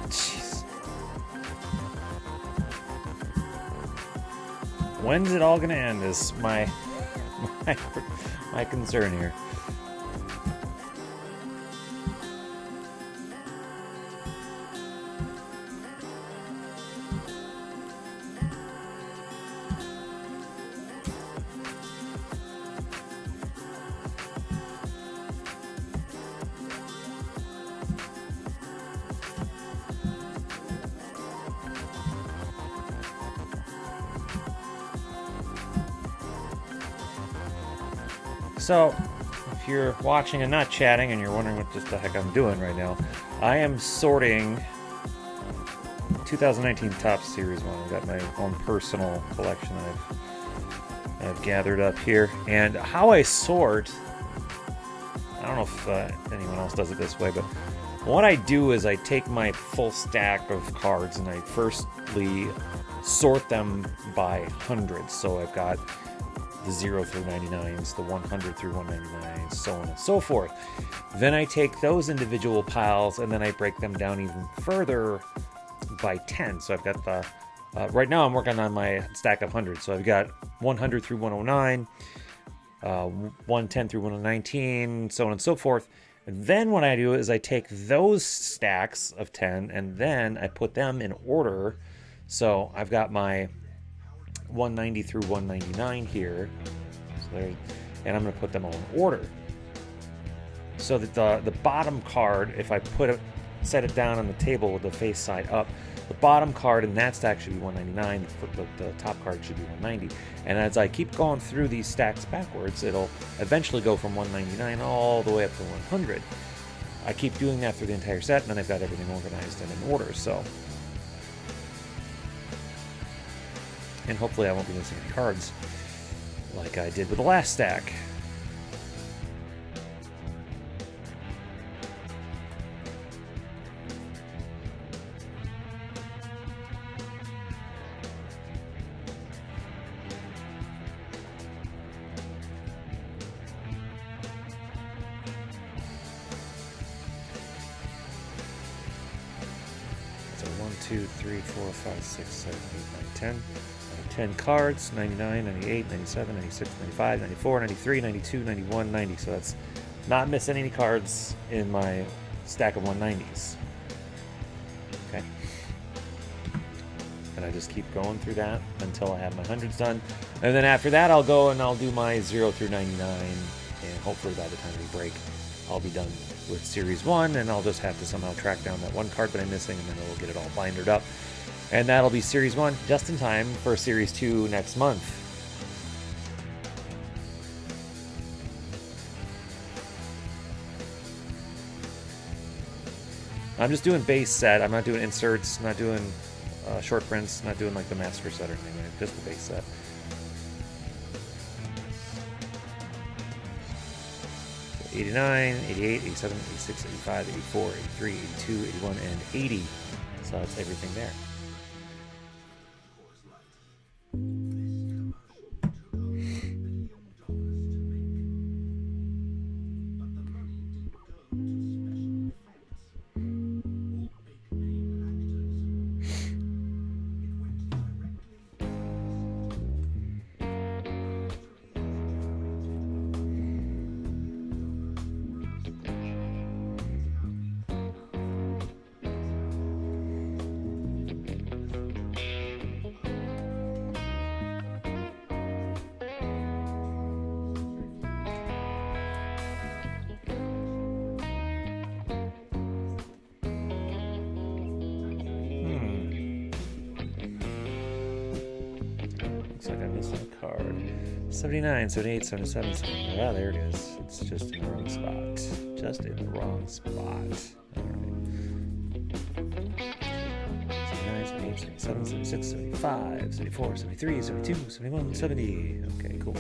B: Jeez. When's it all gonna end? Is my concern here. So, if you're watching and not chatting and you're wondering what just the heck I'm doing right now, I am sorting 2019 Topps Series 1. I've got my own personal collection that I've gathered up here. And how I sort, I don't know if anyone else does it this way, but what I do is I take my full stack of cards and I firstly sort them by hundreds. So I've got the 0 through 99s, the 100 through 199s, so on and so forth. Then I take those individual piles and then I break them down even further by 10. So I've got the, right now I'm working on my stack of hundreds. So I've got 100 through 109, 110 through 119, so on and so forth. And then what I do is I take those stacks of 10 and then I put them in order. So I've got my 190 through 199 here, so and I'm going to put them all in order so that the bottom card, if I set it down on the table with the face side up, the bottom card in that stack should be 199, the top card should be 190. And as I keep going through these stacks backwards, it'll eventually go from 199 all the way up to 100. I keep doing that through the entire set, and then I've got everything organized and in order. So, and hopefully I won't be missing any cards like I did with the last stack. So 1, 2, 3, 4, 5, 6, 7, 8, 9, 10. 10 cards, 99, 98, 97, 96, 95, 94, 93, 92, 91, 90. So that's not missing any cards in my stack of 190s. Okay. And I just keep going through that until I have my hundreds done. And then after that, I'll go and I'll do my 0 through 99. And hopefully by the time we break, I'll be done with Series 1. And I'll just have to somehow track down that one card that I'm missing, and then we'll get it all bindered up. And that'll be Series 1 just in time for Series 2 next month. I'm just doing base set. I'm not doing inserts, not doing short prints, not doing like the master set or anything, just the base set. So 89, 88, 87, 86, 85, 84, 83, 82, 81, and 80. So that's everything there. Looks like I missed a card. 79, 78, 77, 79. Ah, there it is. It's just in the wrong spot. Just in the wrong spot. Alright. 79, 78, 77, 76, 75, 74, 73, 72, 71, 70. Okay, cool.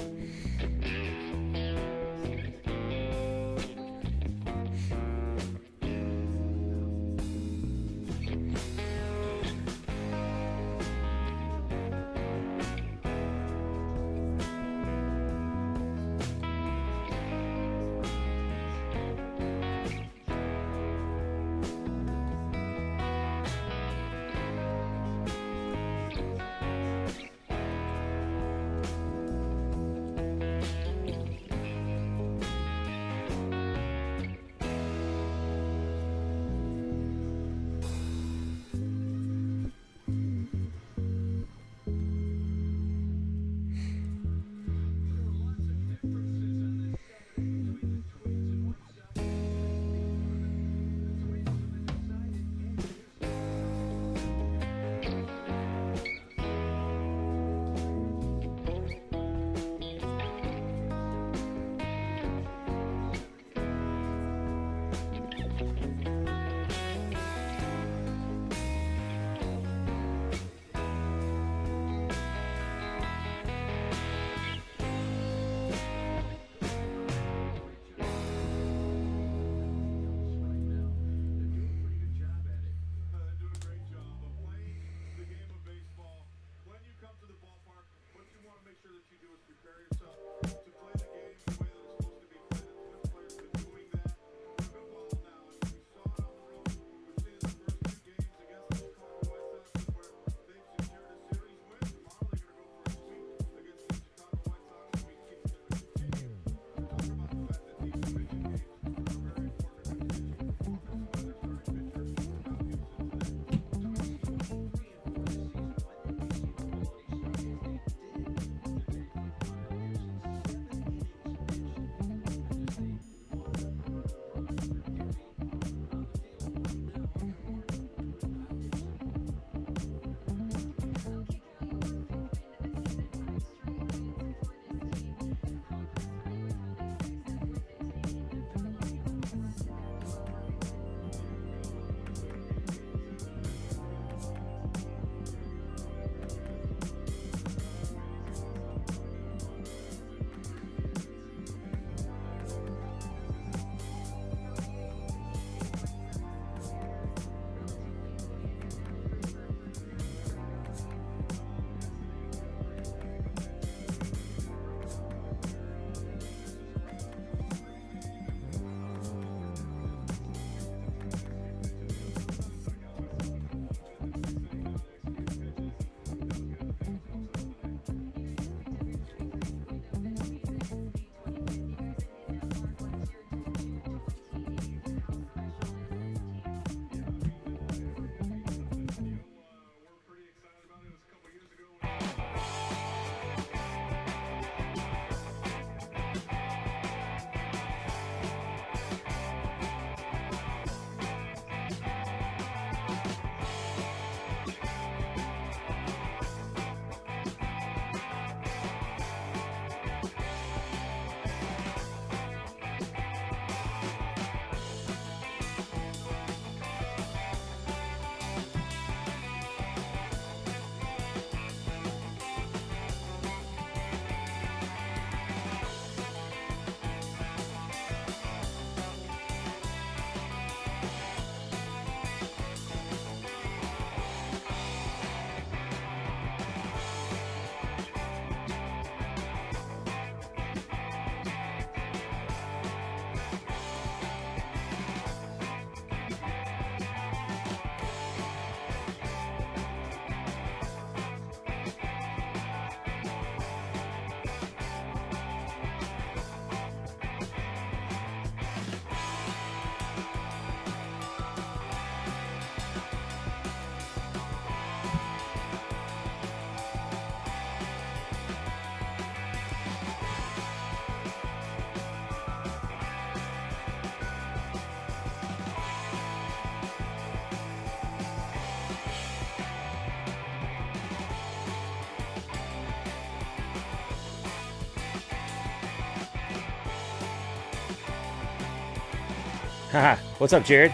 B: Haha. What's up, Jared?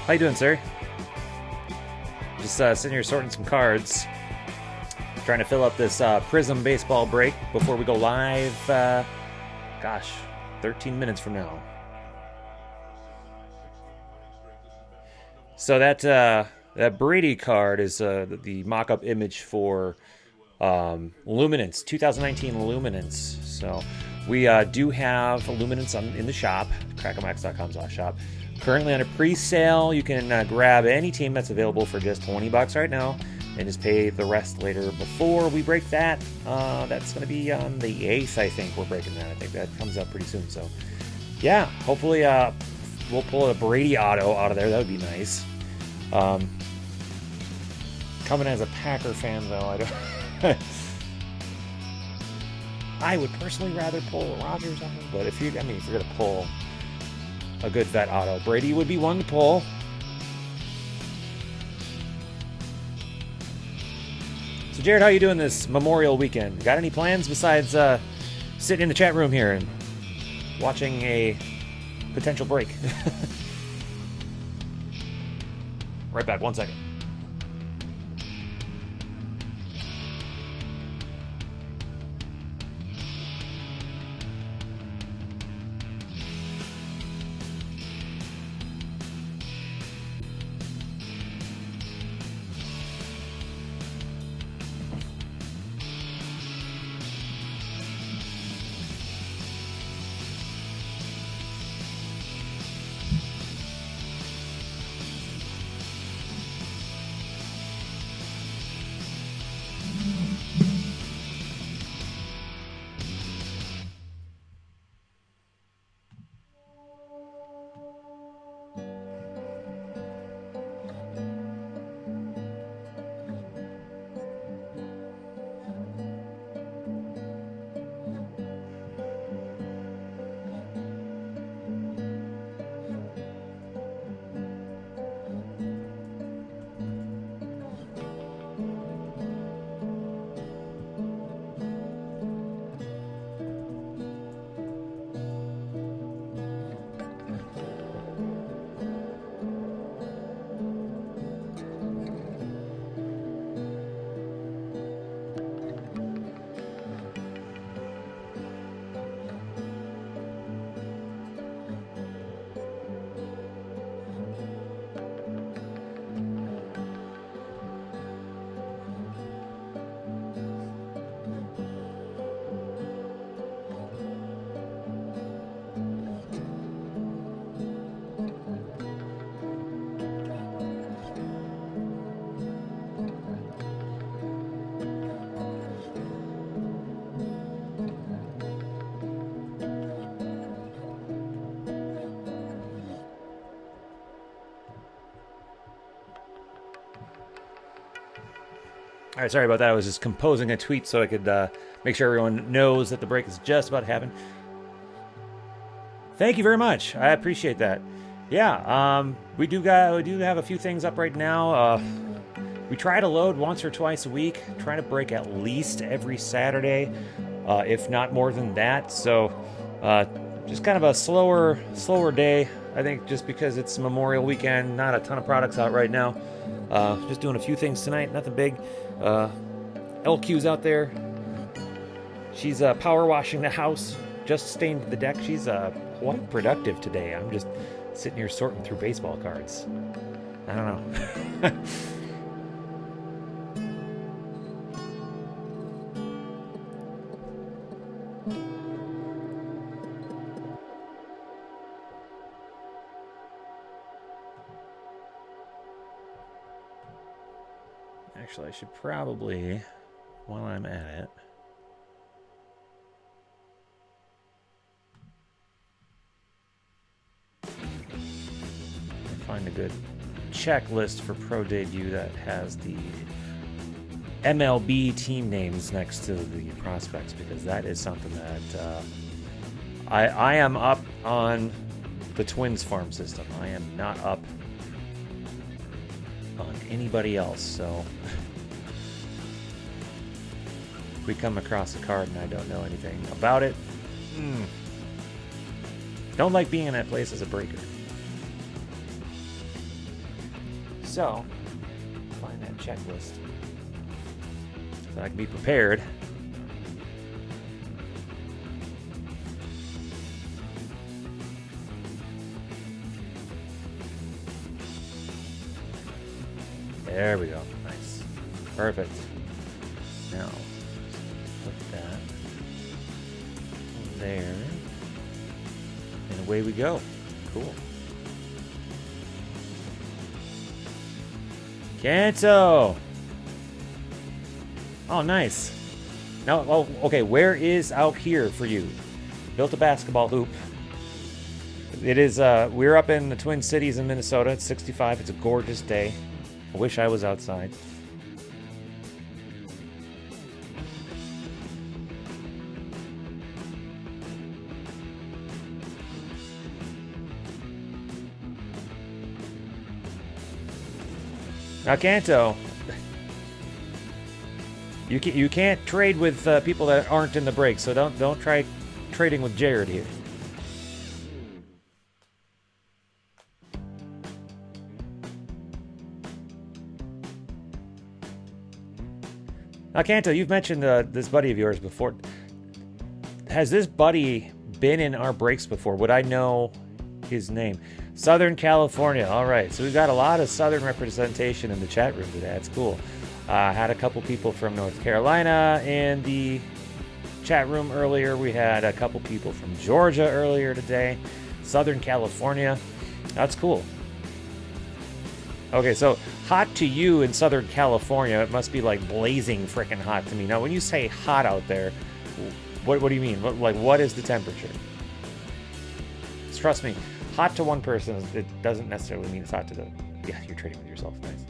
B: How you doing, sir? Just sitting here sorting some cards. Trying to fill up this Prism baseball break before we go live. Gosh, 13 minutes from now. So that Brady card is the mock-up image for Luminance, 2019 Luminance. So we do have Luminance in the shop, crackomax.com/shop. Currently on a pre-sale. You can grab any team that's available for just $20 right now and just pay the rest later before we break that. That's going to be on the 8th, I think. We're breaking that. I think that comes up pretty soon. So, yeah, hopefully we'll pull a Brady auto out of there. That would be nice. Coming as a Packer fan, though, I don't... I would personally rather pull Rodgers on him, but if you're going to pull a good vet auto, Brady would be one to pull. So, Jared, how you doing this Memorial weekend? Got any plans besides sitting in the chat room here and watching a potential break? Right back, 1 second. All right, sorry about that. I was just composing a tweet so I could make sure everyone knows that the break is just about to happen. Thank you very much. I appreciate that. Yeah, we do have a few things up right now. We try to load once or twice a week, trying to break at least every Saturday, if not more than that. So, just kind of a slower day. I think just because it's Memorial Weekend, not a ton of products out right now. Just doing a few things tonight, nothing big. LQ's out there. She's power washing the house, just stained the deck. She's quite productive today. I'm just sitting here sorting through baseball cards. I don't know. Actually, I should probably, while I'm at it, find a good checklist for Pro Debut that has the MLB team names next to the prospects, because that is something that I am up on the Twins farm system. I am not up on anybody else, so if we come across a card and I don't know anything about it, don't like being in that place as a breaker. So, find that checklist so I can be prepared. There we go. Nice. Perfect. Now, put that there. And away we go. Cool. Kanto! Oh, nice. Now, oh, okay, where is out here for you? Built a basketball hoop. It is, we're up in the Twin Cities in Minnesota. It's 65. It's a gorgeous day. I wish I was outside. Now, Kanto, you can't trade with people that aren't in the break, so don't try trading with Jared here. Now, Kanto, you've mentioned this buddy of yours before. Has this buddy been in our breaks before? Would I know his name? Southern California. All right. So we've got a lot of Southern representation in the chat room today. That's cool. Had a couple people from North Carolina in the chat room earlier. We had a couple people from Georgia earlier today. Southern California. That's cool. Okay, so hot to you in Southern California, it must be like blazing freaking hot to me. Now, when you say hot out there, what do you mean? What is the temperature? Trust me, hot to one person, it doesn't necessarily mean it's hot to the... Yeah, you're trading with yourself. Nice.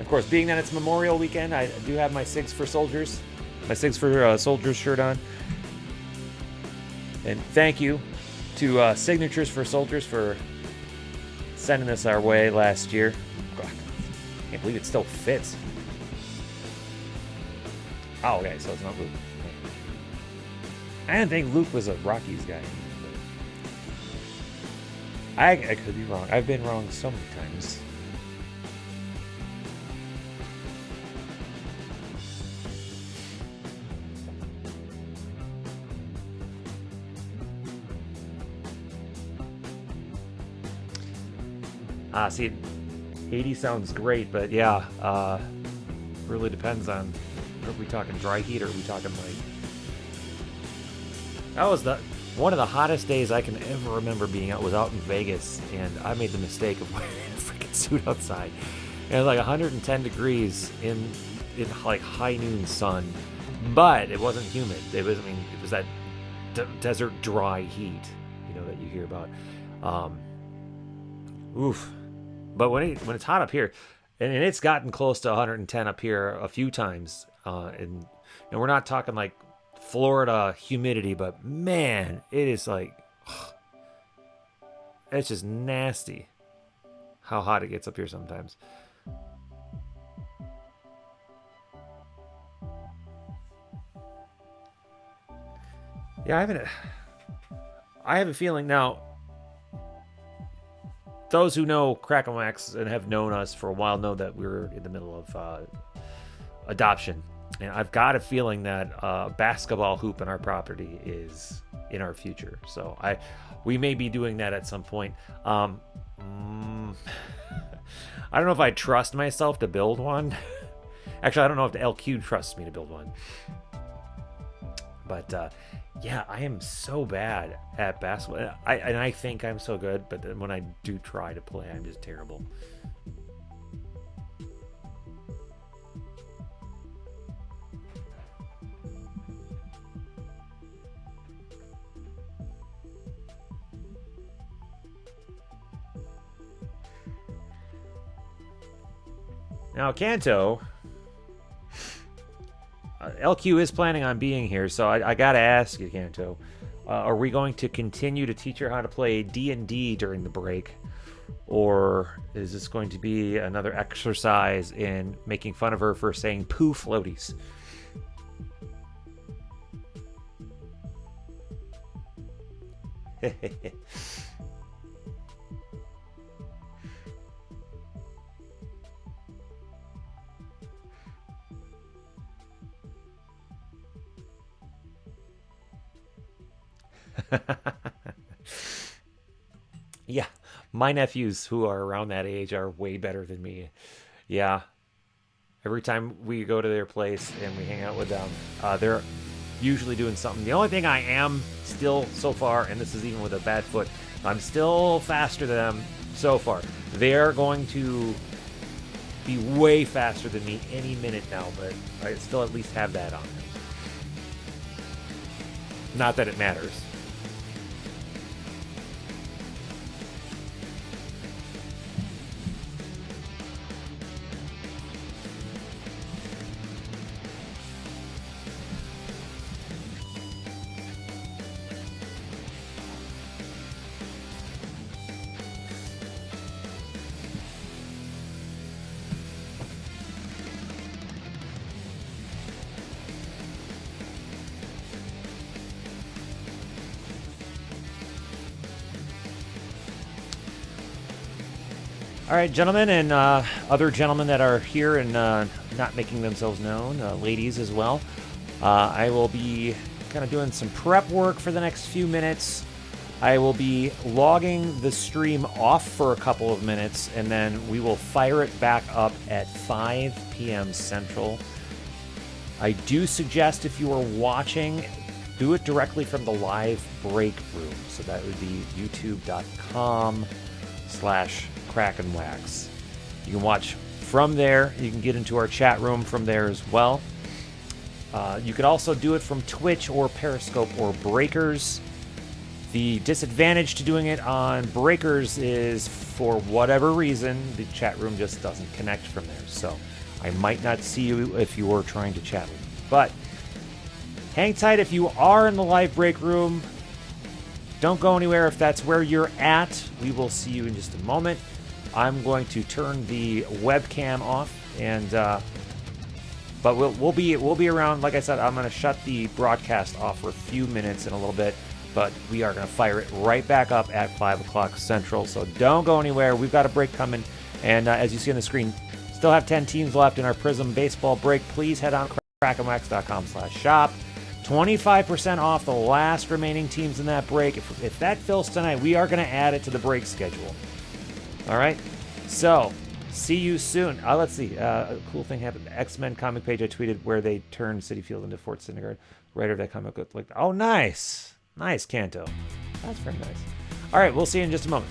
B: Of course, being that it's Memorial Weekend, I do have my Sigs for Soldiers, Soldiers shirt on. And thank you to Signatures for Soldiers for sending this our way last year. God, I can't believe it still fits. Oh, okay, so it's not Luke. I didn't think Luke was a Rockies guy. I could be wrong. I've been wrong so many times. See, 80 sounds great, but yeah, really depends on, are we talking dry heat or are we talking like... That was one of the hottest days I can ever remember being out, was out in Vegas, and I made the mistake of wearing a freaking suit outside. And it was like 110 degrees in like high noon sun, but it wasn't humid. It was that desert dry heat, that you hear about. Oof. But when it's hot up here, and it's gotten close to 110 up here a few times, and we're not talking like Florida humidity, but man, it is like, it's just nasty how hot it gets up here sometimes. Yeah, I have a feeling now, those who know Crack and Wax and have known us for a while know that we're in the middle of adoption. And I've got a feeling that a basketball hoop in our property is in our future. So we may be doing that at some point. I don't know if I trust myself to build one. Actually, I don't know if the LQ trusts me to build one. But yeah, I am so bad at basketball. I think I'm so good, but then when I do try to play, I'm just terrible. Now, Kanto, LQ is planning on being here, so I gotta ask you, Kanto, are we going to continue to teach her how to play D&D during the break, or is this going to be another exercise in making fun of her for saying poo floaties? Yeah, my nephews who are around that age are way better than me. Yeah, every time we go to their place and we hang out with them, they're usually doing something. The only thing I am still so far, and this is even with a bad foot, I'm still faster than them so far. They're going to be way faster than me any minute now, but I still at least have that on them. Not that it matters. All right, gentlemen, and other gentlemen that are here and not making themselves known, ladies as well. I will be kind of doing some prep work for the next few minutes. I will be logging the stream off for a couple of minutes, and then we will fire it back up at 5 p.m. Central. I do suggest if you are watching, do it directly from the live break room. So that would be youtube.com/Crack and Wax. You can watch from there. You can get into our chat room from there as well. You could also do it from Twitch or Periscope or Breakers. The disadvantage to doing it on Breakers is, for whatever reason, the chat room just doesn't connect from there. So I might not see you if you were trying to chat with me. But hang tight if you are in the live break room. Don't go anywhere if that's where you're at. We will see you in just a moment. I'm going to turn the webcam off, and but we'll be around. Like I said, I'm going to shut the broadcast off for a few minutes in a little bit, but we are going to fire it right back up at 5 o'clock Central. So don't go anywhere. We've got a break coming, and as you see on the screen, still have 10 teams left in our Prism baseball break. Please head on crackandwax.com/shop. 25% off the last remaining teams in that break. If that fills tonight, we are going to add it to the break schedule. All right, so see you soon. Let's see. A cool thing happened. The X-Men comic page I tweeted where they turned Citi Field into Fort Syndergaard. Writer of that comic looked like, oh, nice, Kanto. That's very nice. All right, we'll see you in just a moment.